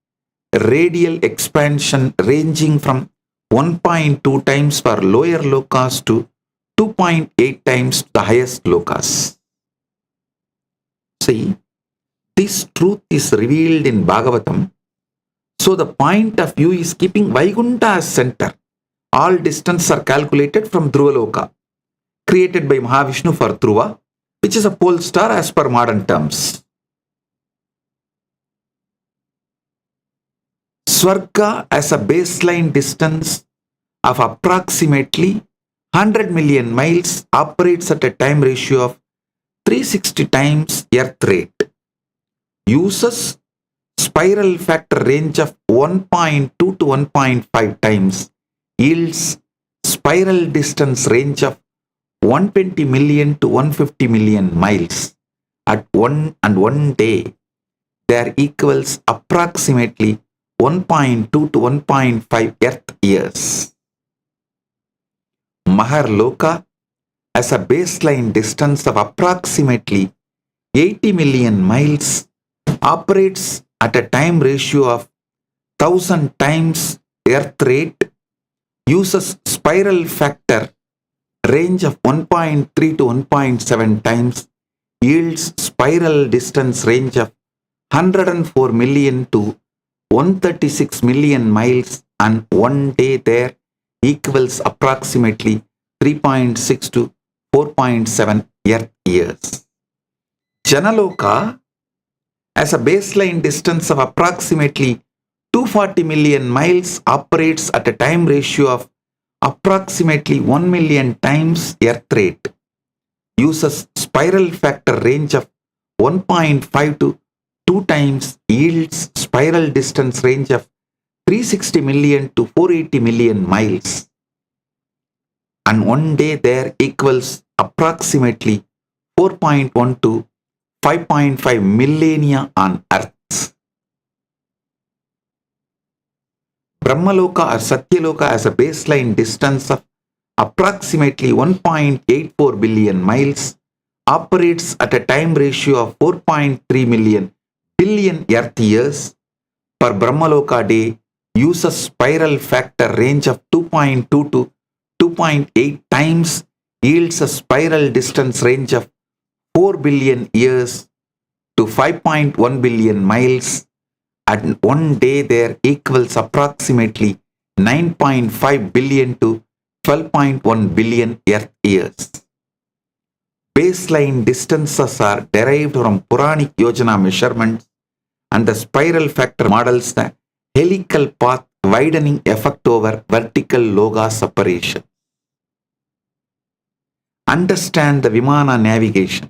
radial expansion ranging from 1.2 times for lower lokas to 2.8 times the highest lokas. See, this truth is revealed in Bhagavatam. So the point of view is keeping Vaikunta as center. All distances are calculated from Dhruvaloka, created by Mahavishnu for Dhruva, which is a pole star as per modern terms. Swarga as a baseline distance of approximately 100 million miles operates at a time ratio of 360 times Earth rate. uses spiral factor range of 1.2 to 1.5 times, yields spiral distance range of 120 million to 150 million miles. At one day, there equals approximately 1.2 to 1.5 Earth years. Maharloka has a baseline distance of approximately 80 million miles, operates at a time ratio of 1000 times Earth rate, uses spiral factor range of 1.3 to 1.7 times, yields spiral distance range of 104 million to 136 million miles, and one day there equals approximately 3.6 to 4.7 Earth years. Janaloka has a baseline distance of approximately 240 million miles, operates at a time ratio of approximately 1 million times Earth rate, uses spiral factor range of 1.5 to 2 times, yields spiral distance range of 360 million to 480 million miles, and one day there equals approximately 4.1 to 5.5 millennia on Earth. Brahmaloka or Satyaloka has a baseline distance of approximately 1.84 billion miles, operates at a time ratio of 4.3 billion Earth years per Brahmaloka day, uses spiral factor range of 2.2 to 2.8 times, yields a spiral distance range of 4 billion years to 5.1 billion miles, and one day there equals approximately 9.5 billion to 12.1 billion Earth years. Baseline distances are derived from Puranic Yojana measurements, and the spiral factor models the helical path widening effect over vertical Lokas separation. Understand the Vimana navigation.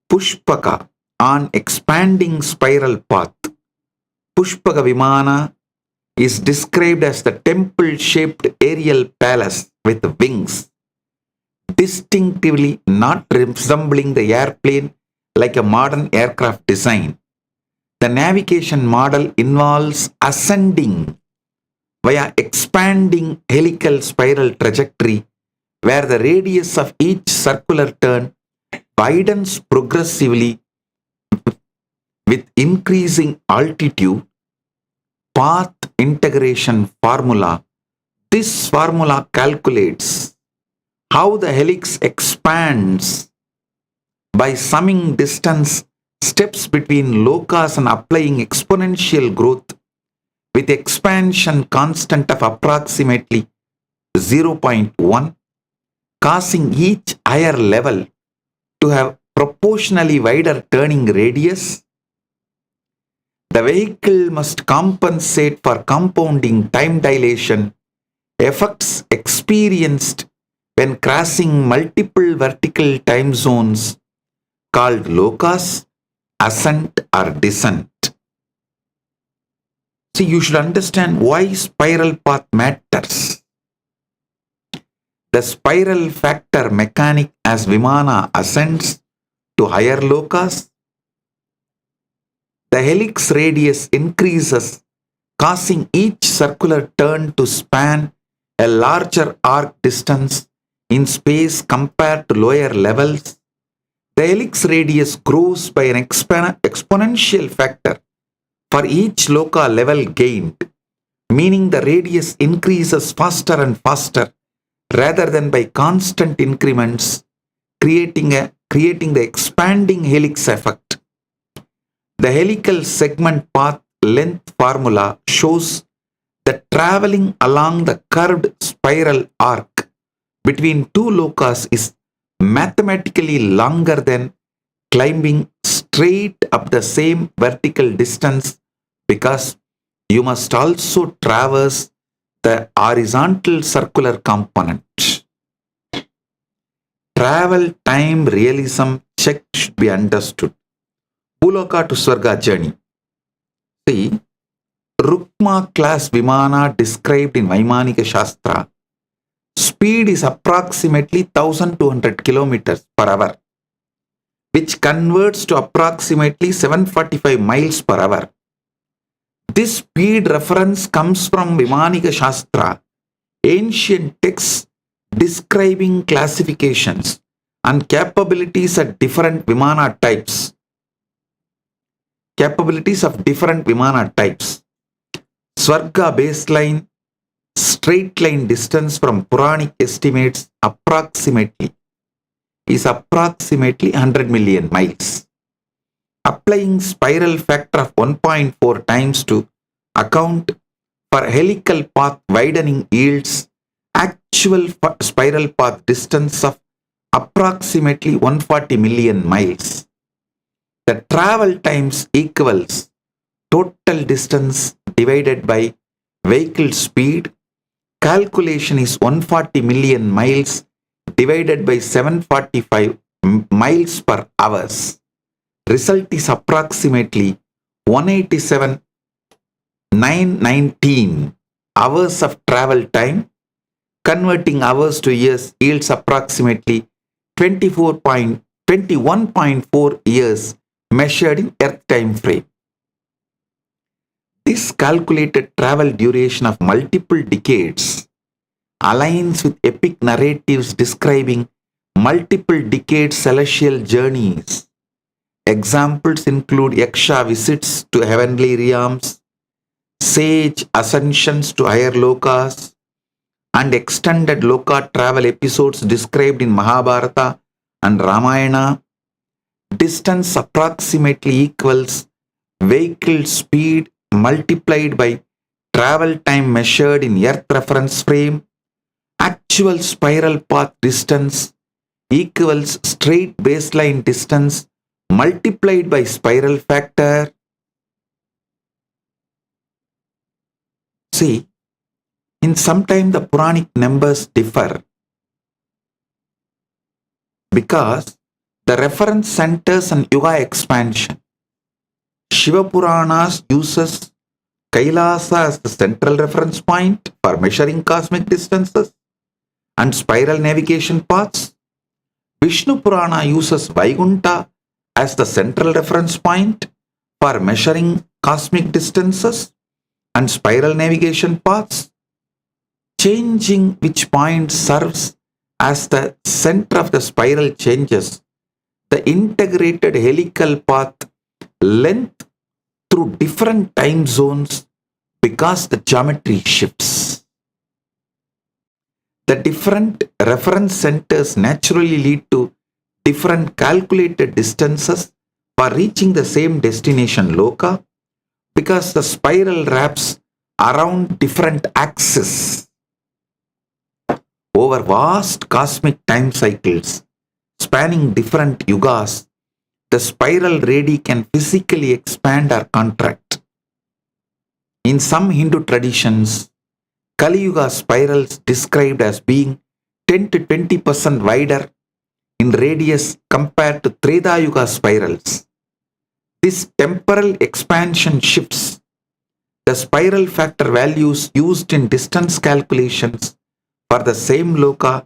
Pushpaka on expanding spiral path. Pushpaka Vimana is described as the temple-shaped aerial palace with wings, distinctively not resembling the airplane like a modern aircraft design. The navigation model involves ascending via expanding helical spiral trajectory, where the radius of each circular turn widens progressively with increasing altitude. Path integration formula. This formula calculates how the helix expands by summing distance steps between Lokas and applying exponential growth with expansion constant of approximately 0.1, causing each higher level to have proportionally wider turning radius. The vehicle must compensate for compounding time dilation effects experienced when crossing multiple vertical time zones called Lokas, ascent or descent. See, you should understand why spiral path matters. The spiral factor mechanic as Vimana ascends to higher Lokas, the helix radius increases, causing each circular turn to span a larger arc distance in space compared to lower levels. The helix radius grows by an exponential factor for each Loka level gained, meaning the radius increases faster and faster rather than by constant increments, creating the expanding helix effect. The helical segment path length formula shows that traveling along the curved spiral arc between two Lokas is mathematically longer than climbing straight up the same vertical distance, because you must also traverse the horizontal circular component. Travel time realism check should be understood. Bhuloka to Swarga journey. See, Rukma class Vimana described in Vaimanika Shastra, speed is approximately 1200 kilometers per hour, which converts to approximately 745 miles per hour. This speed reference comes from Vaimanika Shastra, ancient texts describing classifications and capabilities of different Vimana types. Swarga baseline straight line distance from Puranic estimates is approximately 100 million miles. Applying spiral factor of 1.4 times to account for helical path widening yields actual spiral path distance of approximately 140 million miles. The travel times equals total distance divided by vehicle speed. Calculation is 140 million miles divided by 745 miles per hours. Result is approximately 187,919 hours of travel time. Converting hours to years yields approximately 21.4 years measured in Earth time frame. This calculated travel duration of multiple decades aligns with epic narratives describing multiple decade celestial journeys. Examples include Yaksha visits to heavenly realms, sage ascensions to higher Lokas, and extended Loka travel episodes described in Mahabharata and Ramayana. Distance approximately equals vehicle speed multiplied by travel time measured in Earth reference frame. Actual spiral path distance equals straight baseline distance multiplied by spiral factor. See, in some time the Puranic numbers differ because the reference centers on Yuga expansion. Shiva Puranas uses KAILASA as the central reference point for measuring cosmic distances and spiral navigation paths. Vishnu Purana uses Vaikunta as the central reference point for measuring cosmic distances and spiral navigation paths. Changing which point serves as the center of the spiral changes the integrated helical path length through different time zones because the geometry shifts. The different reference centers naturally lead to different calculated distances for reaching the same destination Loka because the spiral wraps around different axes. Over vast cosmic time cycles spanning different yugas, the spiral radii can physically expand or contract. In some Hindu traditions, Kali Yuga spirals described as being 10 to 20% wider in radius compared to Treta Yuga spirals. This temporal expansion shifts the spiral factor values used in distance calculations for the same Loka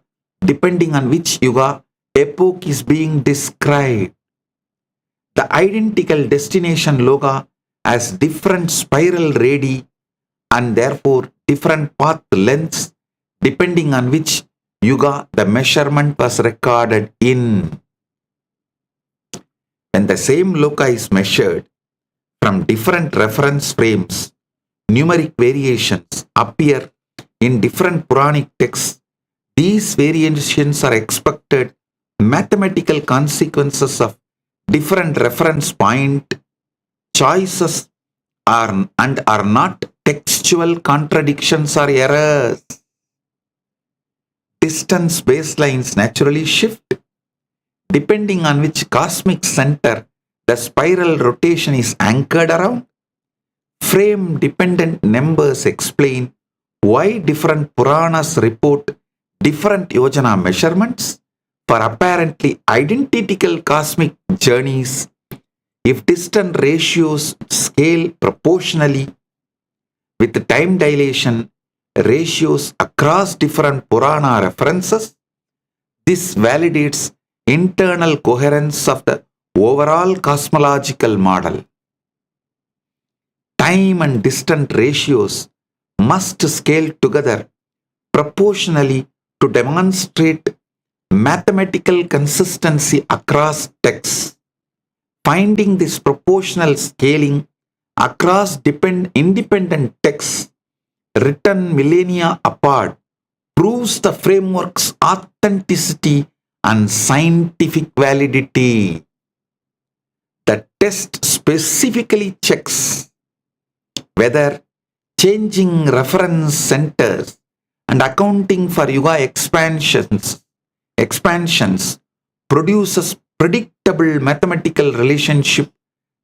depending on which Yuga epoch is being described. The identical destination Loka has different spiral radii and therefore different path lengths depending on which Yuga the measurement was recorded in. When the same Loka is measured from different reference frames, numeric variations appear in different Puranic texts. These variations are expected mathematical consequences of different reference point choices and are not textual contradictions or errors. Distance baselines naturally shift depending on which cosmic center the spiral rotation is anchored around. Frame dependent numbers explain why different Puranas report different yojana measurements for apparently identical cosmic journeys. If distant ratios scale proportionally with the time dilation ratios across different Purana references, this validates internal coherence of the overall cosmological model. Time and distant ratios must scale together proportionally to demonstrate mathematical consistency across texts. Finding this proportional scaling across independent texts written millennia apart proves the framework's authenticity and scientific validity. The test specifically checks whether changing reference centers and accounting for yuga expansions produces predictable mathematical relationship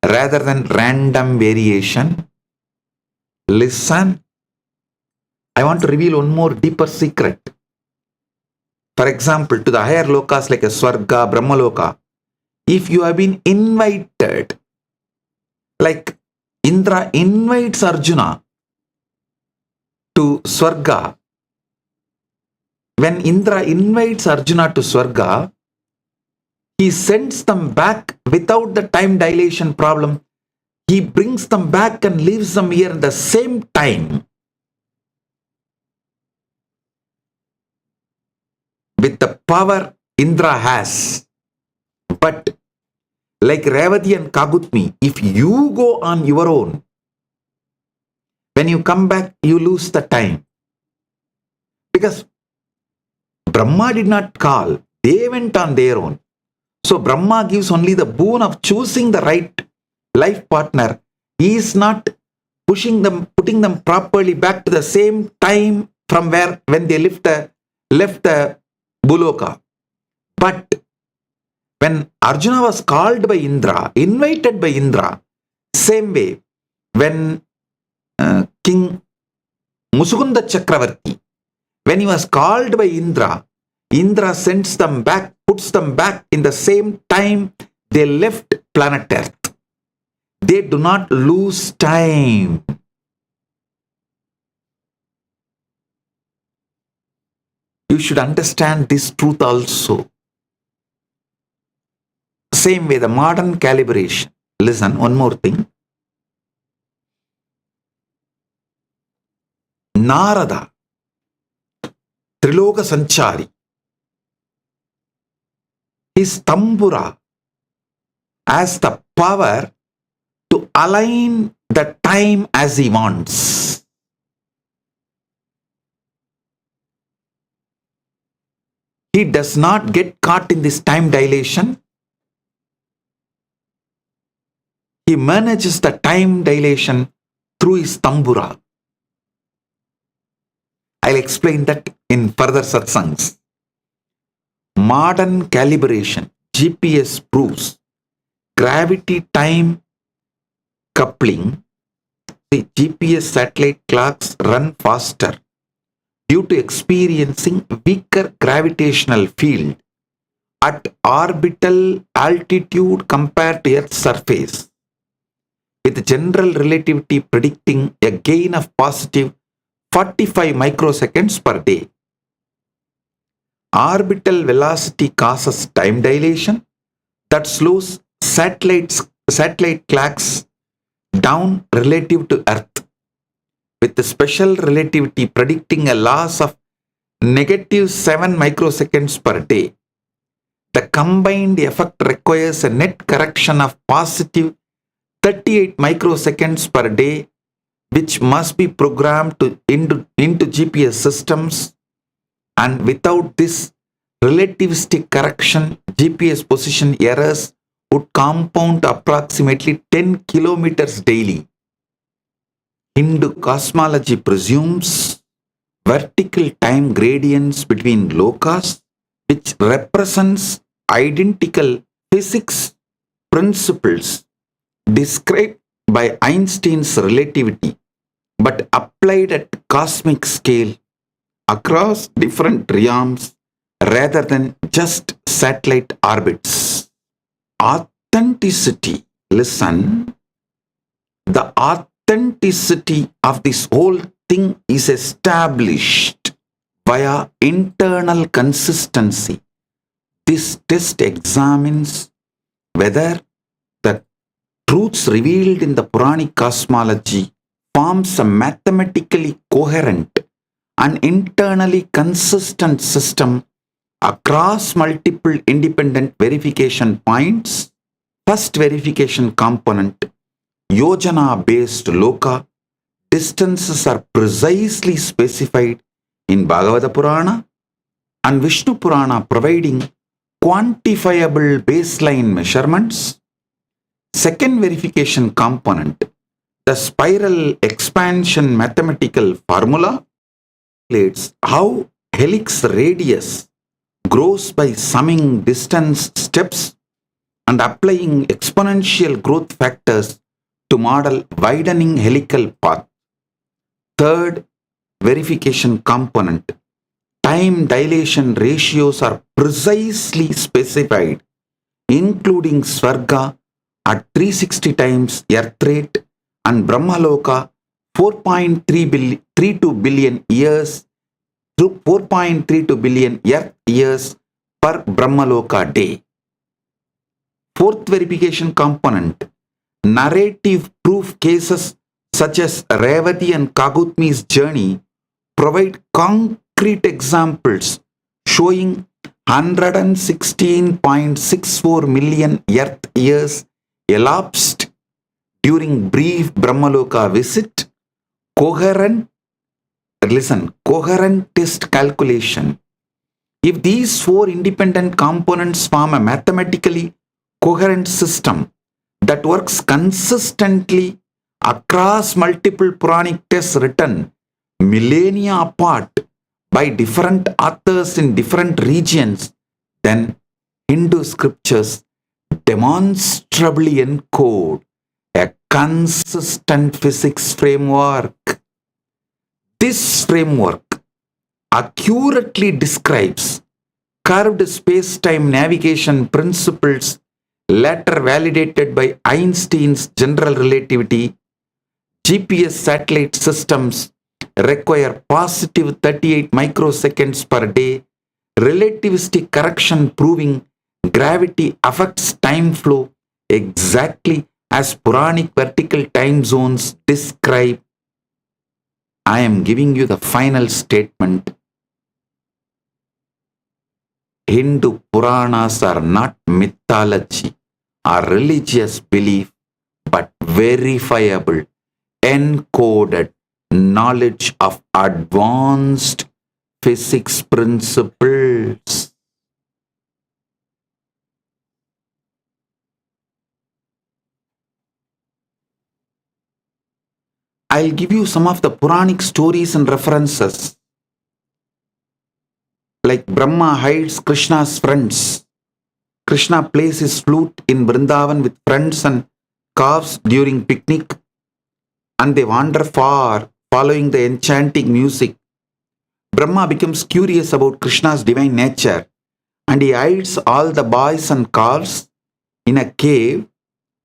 rather than random variation. Listen, I want to reveal one more deeper secret. For example, to the higher lokas like a Swarga, Brahmaloka, if you have been invited, like Indra invites Arjuna to Swarga, when Indra invites Arjuna to Swarga, he sends them back without the time dilation problem. He brings them back and leaves them here at the same time. With the power Indra has. But like Revati and Kakudmi, if you go on your own, when you come back, you lose the time. Because Brahma did not call, they went on their own. So Brahma gives only the boon of choosing the right life partner. He is not putting them properly back to the same time from when they left the Buloka. But when Arjuna was called by Indra, invited by Indra, same way, when King Musukunda Chakravarti, when he was called by Indra, Indra sends them back, puts them back in the same time they left planet Earth. They do not lose time. You should understand this truth also. Same way, the modern calibration. Listen, one more thing. Narada, Triloka Sanchari, his tambura has the power to align the time as he wants. He does not get caught in this time dilation. He manages the time dilation through his tambura. I'll explain that in further satsangs. Modern calibration, GPS proves gravity-time coupling. The GPS satellite clocks run faster due to experiencing weaker gravitational field at orbital altitude compared to Earth's surface, with general relativity predicting a gain of positive 45 microseconds per day. Orbital velocity causes time dilation that slows satellite clocks down relative to Earth, with the special relativity predicting a loss of -7 microseconds per day. The combined effect requires a net correction of positive 38 microseconds per day, which must be programmed into GPS systems, and without this relativistic correction, GPS position errors would compound approximately 10 kilometers daily. Hindu cosmology presumes vertical time gradients between lokas, which represents identical physics principles described by Einstein's relativity, but applied at cosmic scale across different realms rather than just satellite orbits. Authenticity Listen, the authenticity of this whole thing is established via internal consistency. This test examines whether the truths revealed in the Puranic cosmology forms a mathematically coherent and internally consistent system across multiple independent verification points. First verification component, Yojana-based Loka, distances are precisely specified in Bhagavata Purana and Vishnu Purana, providing quantifiable baseline measurements. Second verification component, the spiral expansion mathematical formula, calculates how helix radius grows by summing distance steps and applying exponential growth factors to model widening helical path. Third verification component, time dilation ratios are precisely specified, including Svarga at 360 times earth rate and Brahmaloka 4.32 billion years through 4.32 billion earth years per Brahmaloka day. Fourth verification component, narrative proof cases such as Revati and Kakudmi's journey provide concrete examples showing 116.64 million earth years elapsed during brief Brahmaloka visit. Coherent test calculation. If these four independent components form a mathematically coherent system that works consistently across multiple Puranic texts written millennia apart by different authors in different regions, then Hindu scriptures demonstrably encode a consistent physics framework. This framework accurately describes curved space-time navigation principles later validated by Einstein's general relativity. GPS satellite systems require positive 38 microseconds per day, relativistic correction proving gravity affects time flow exactly as Puranic vertical time zones describe. I am giving you the final statement. Hindu Puranas are not mythology or religious belief, but verifiable, encoded knowledge of advanced physics principles. I'll give you some of the Puranic stories and references. Like Brahma hides Krishna's friends. Krishna plays his flute in Vrindavan with friends and calves during picnic, and they wander far following the enchanting music. Brahma becomes curious about Krishna's divine nature, and he hides all the boys and calves in a cave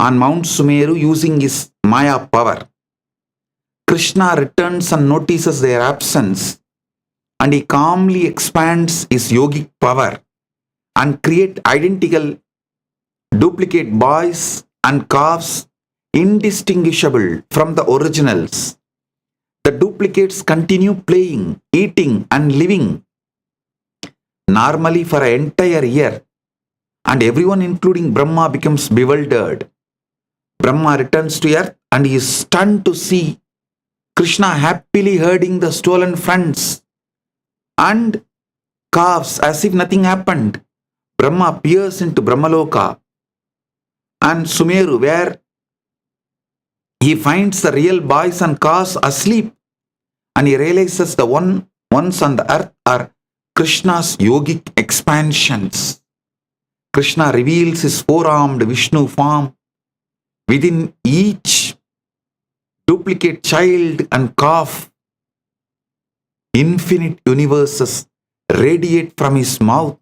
on Mount Sumeru using his Maya power. Krishna returns and notices their absence, and he calmly expands his yogic power and create identical duplicate boys and calves indistinguishable from the originals. The duplicates continue playing, eating and living normally for an entire year, and everyone including Brahma becomes bewildered. Brahma returns to earth and he is stunned to see Krishna happily herding the stolen friends and calves as if nothing happened. Brahma peers into Brahmaloka and Sumeru, where he finds the real boys and calves asleep, and he realizes the ones on the earth are Krishna's yogic expansions. Krishna reveals his four-armed Vishnu form. Within each duplicate child and calf, infinite universes radiate from his mouth.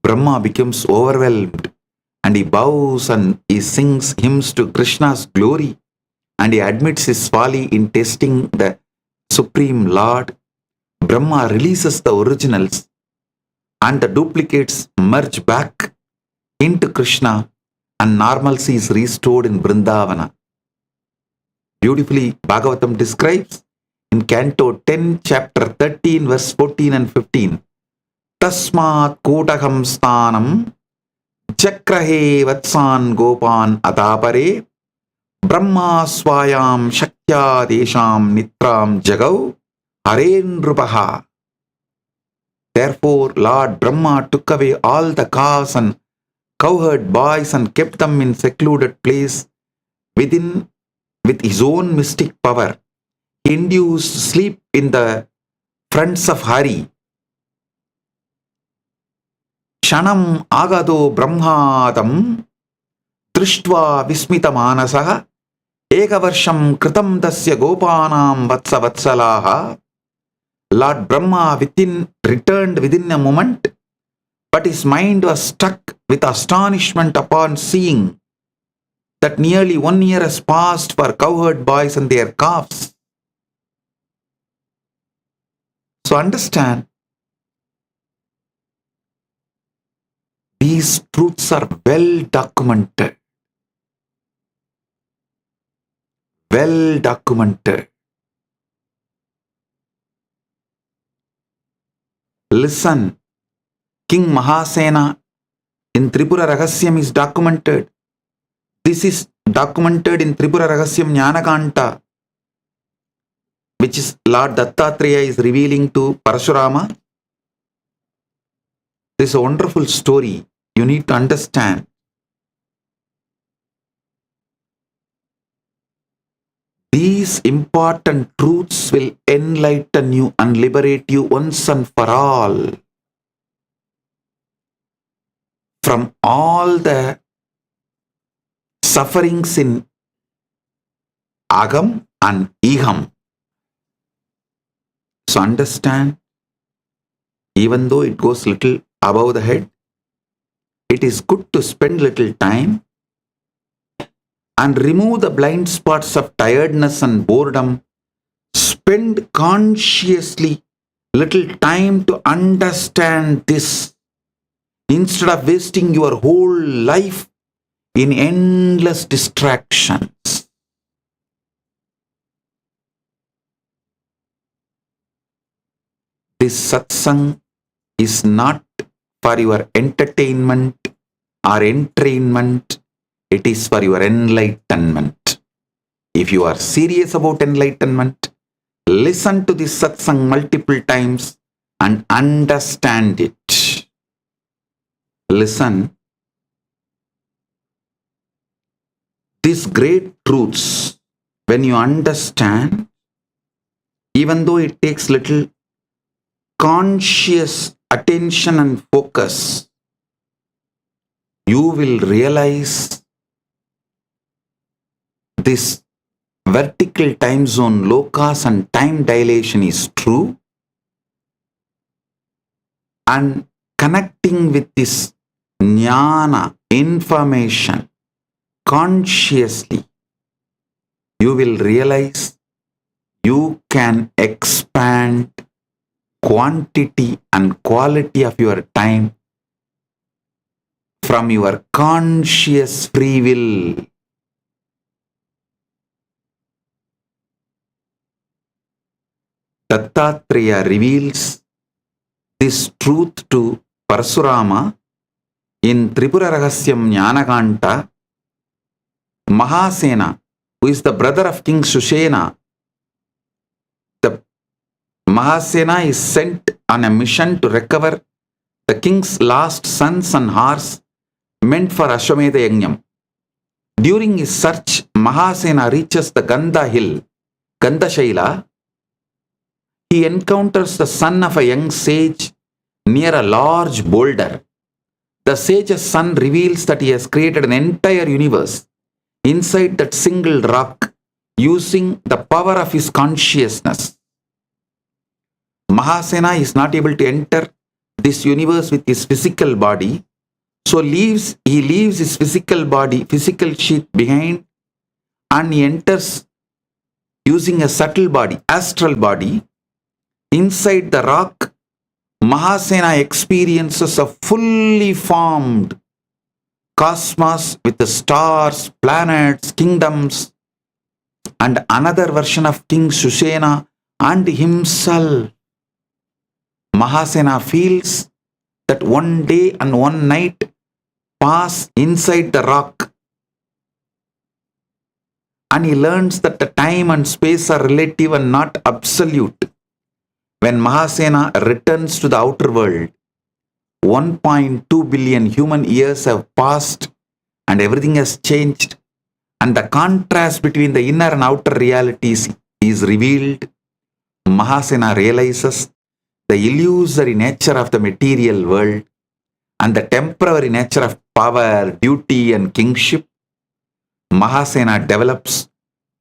Brahma becomes overwhelmed and he bows and he sings hymns to Krishna's glory, and he admits his folly in testing the Supreme Lord. Brahma releases the originals and the duplicates merge back into Krishna, and normalcy is restored in Vrindavana. Beautifully, Bhagavatam describes in Canto 10, chapter 13, verse 14 and 15. Tasmat Kotaham Sthanam Chakrahe Vatsan Gopan Adapare Brahma Swayam Shaktya Desham Nitram Jagau Harenrupaha. Therefore, Lord Brahma took away all the cows and cowherd boys and kept them in secluded place within with his own mystic power. He induced sleep in the fronts of Hari. Shanam agado brahmadam drishtva vismita manasaha ekavarsham kritam dasya gopanam vatsa vatsalaha. Lord Brahma returned within a moment, but his mind was struck with astonishment upon seeing that nearly 1 year has passed for cowherd boys and their calves. So understand, these truths are well documented. Well documented. Listen, King Mahasena in Tripura Rahasyam is documented. This is documented in Tripura Rahasyam Jnanakanta, which is Lord Dattatreya is revealing to Parashurama. This is a wonderful story. You need to understand. These important truths will enlighten you and liberate you once and for all from all the sufferings in Agam and Iham. So understand, even though it goes little above the head, it is good to spend little time and remove the blind spots of tiredness and boredom. Spend consciously little time to understand this instead of wasting your whole life in endless distractions. This satsang is not for your entertainment or entrainment. It is for your enlightenment. If you are serious about enlightenment, listen to this satsang multiple times and understand it. Listen. These great truths, when you understand, even though it takes little conscious attention and focus, you will realize this vertical time zone, Lokas and time dilation is true, and connecting with this jnana, information, consciously, you will realize you can expand quantity and quality of your time from your conscious free will. Dattatreya reveals this truth to Parasurama in Tripura Rahasyam Jnanakanta. Mahasena, who is the brother of King Shushena, the Mahasena is sent on a mission to recover the king's lost sons and horse meant for Ashwamedha Yajnam. During his search, Mahasena reaches the Gandha hill, Gandhashaila. He encounters the son of a young sage near a large boulder. The sage's son reveals that he has created an entire universe inside that single rock using the power of his consciousness. Mahasena is not able to enter this universe with his physical body, So he leaves his physical body, physical sheath behind, and he enters using a subtle body, astral body. Inside the rock, Mahasena experiences a fully formed cosmos with the stars, planets, kingdoms, and another version of King Sushena and himself. Mahasena feels that one day and one night pass inside the rock, and he learns that the time and space are relative and not absolute. When Mahasena returns to the outer world, 1.2 billion human years have passed and everything has changed, and the contrast between the inner and outer realities is revealed. Mahasena realizes the illusory nature of the material world and the temporary nature of power, duty, and kingship. Mahasena develops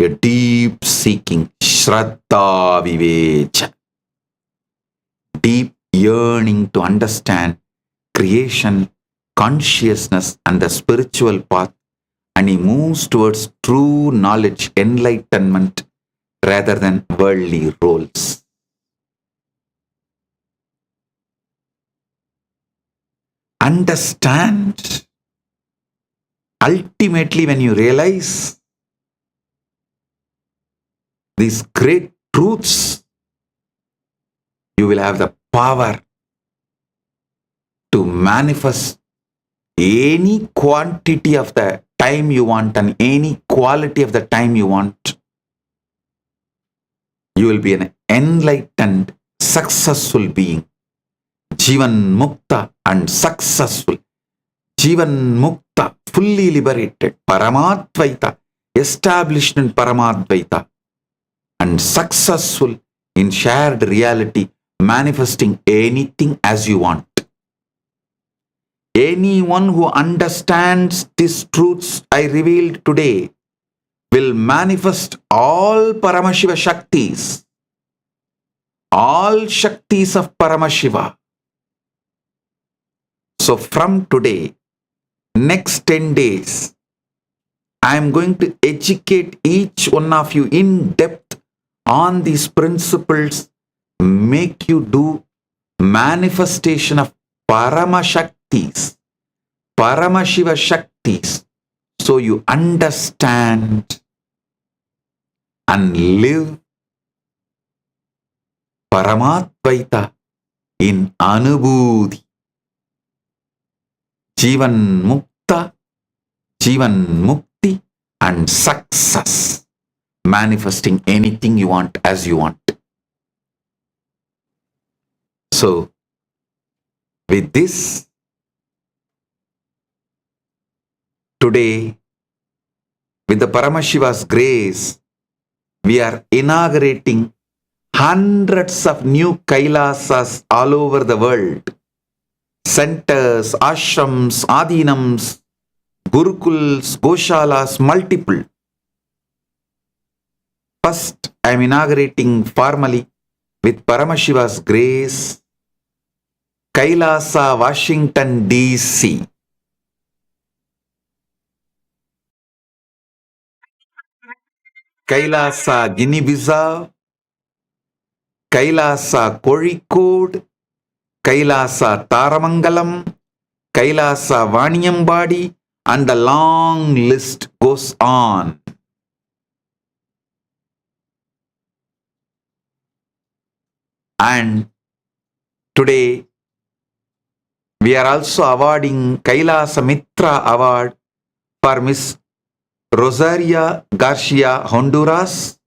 a deep seeking, Shraddha Vivecha, deep yearning to understand creation, consciousness, and the spiritual path, and he moves towards true knowledge, enlightenment, rather than worldly roles. Understand. Ultimately, when you realize these great truths, you will have the power to manifest any quantity of the time you want and any quality of the time you want. You will be an enlightened, successful being. Jivan Mukta and successful. Jivan Mukta, fully liberated. Paramadvaita, established in Paramadvaita. And successful in shared reality, manifesting anything as you want. Anyone who understands these truths I revealed today will manifest all Paramashiva Shaktis. All Shaktis of Paramashiva. So from today, next 10 days, I am going to educate each one of you in depth on these principles, make you do manifestation of Paramashaktis, Paramashiva Shaktis, so you understand and live Paramadvaita in Anubhuti. Jivan Mukta, Jivan Mukti, and success. Manifesting anything you want as you want. So, with this, today, with the Paramashiva's grace, we are inaugurating hundreds of new Kailasas all over the world. Centers, ashrams, adhinams, gurukuls, goshalas, multiple. First, I am inaugurating formally with Paramashiva's grace, Kailasa, Washington, D.C. Kailasa, Guinea-Bissau, Kailasa, Kozhikode, Kailasa, Taramangalam, Kailasa, Vaniyambadi, and the long list goes on. And today, we are also awarding Kailasa Mitra Award for Miss Rosaria Garcia, Honduras,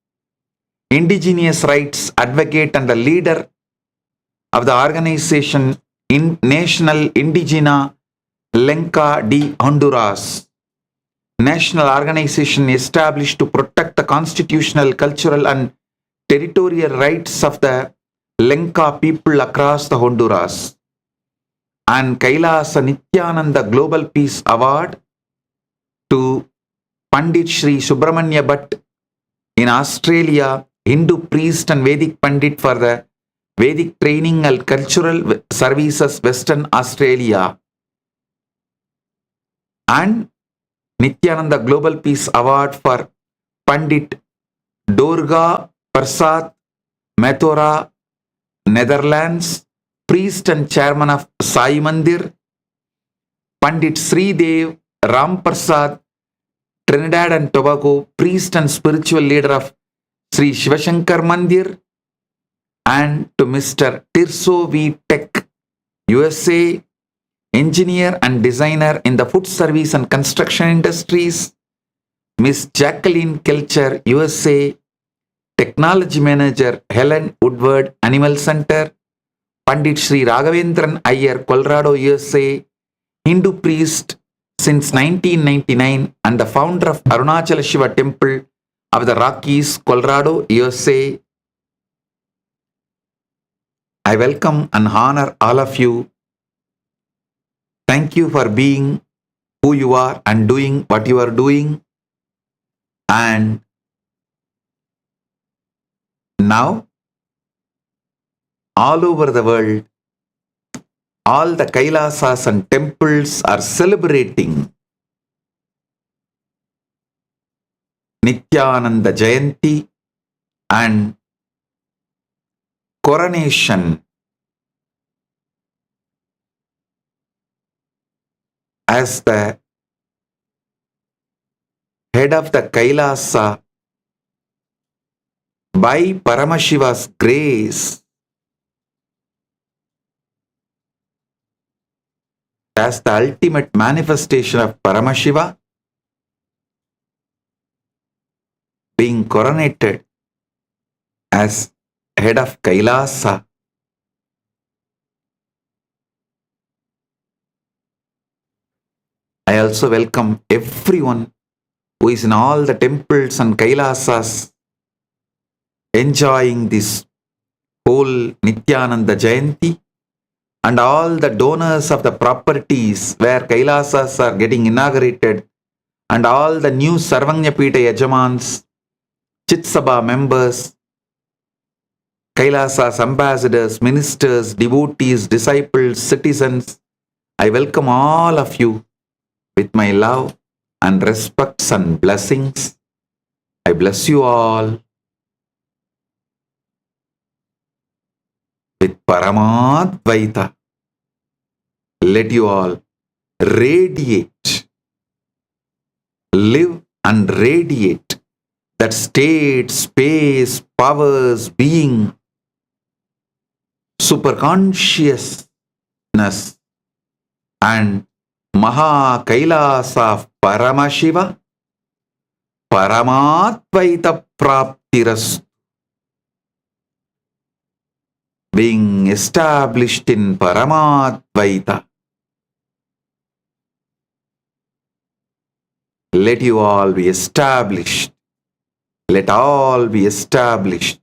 indigenous rights advocate and the leader of the organization National Indigena Lenca de Honduras, national organization established to protect the constitutional, cultural, and territorial rights of the Lenca people across the Honduras, and Kailasa Nithyananda Global Peace Award to Pandit Sri Subramanya Bhatt in Australia, Hindu priest and Vedic Pandit for the Vedic Training and Cultural Services, Western Australia. and Nithyananda Global Peace Award for Pandit Durga Prasad Mathura, Netherlands, priest and chairman of Sai Mandir. Pandit Sri Dev Ram Prasad, Trinidad and Tobago, priest and spiritual leader of Sri Shivashankar Mandir. And to Mr. Tirso V. Tech, USA, engineer and designer in the food service and construction industries. Miss Jacqueline Kelcher, USA, technology manager, Helen Woodward Animal Center. Pandit Sri Raghavendran Iyer, Colorado, USA, Hindu priest since 1999 and the founder of Arunachala Shiva Temple of the Rockies, Colorado, USA. I welcome and honor all of you. Thank you for being who you are and doing what you are doing. And now, all over the world, all the Kailasas and temples are celebrating Nithyananda Jayanthi and coronation as the head of the Kailasa by Paramashiva's grace, as the ultimate manifestation of Paramashiva, being coronated as head of Kailasa. I also welcome everyone who is in all the temples and Kailasas enjoying this whole Nithyananda Jayanti, and all the donors of the properties where Kailasas are getting inaugurated, and all the new Sarvanyapita Yajamans, Chitsabha members, Kailasas ambassadors, ministers, devotees, disciples, citizens. I welcome all of you with my love and respects and blessings. I bless you all with Paramadvaita. Let you all radiate, live and radiate that state, space, powers, being, superconsciousness and Maha Kailasa of Paramashiva, Paramadvaita Praptiras, being established in Paramadvaita. Let you all be established. Let all be established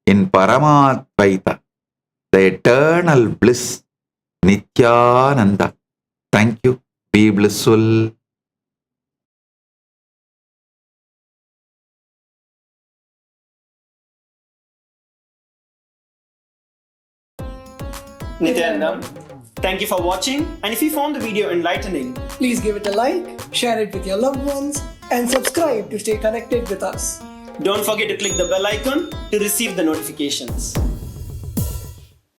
in Paramadvaita, the eternal bliss, Nithyananda. Thank you. Be blissful. Nithyanandam, thank you for watching, and if you found the video enlightening, please give it a like, share it with your loved ones, and subscribe to stay connected with us. Don't forget to click the bell icon to receive the notifications.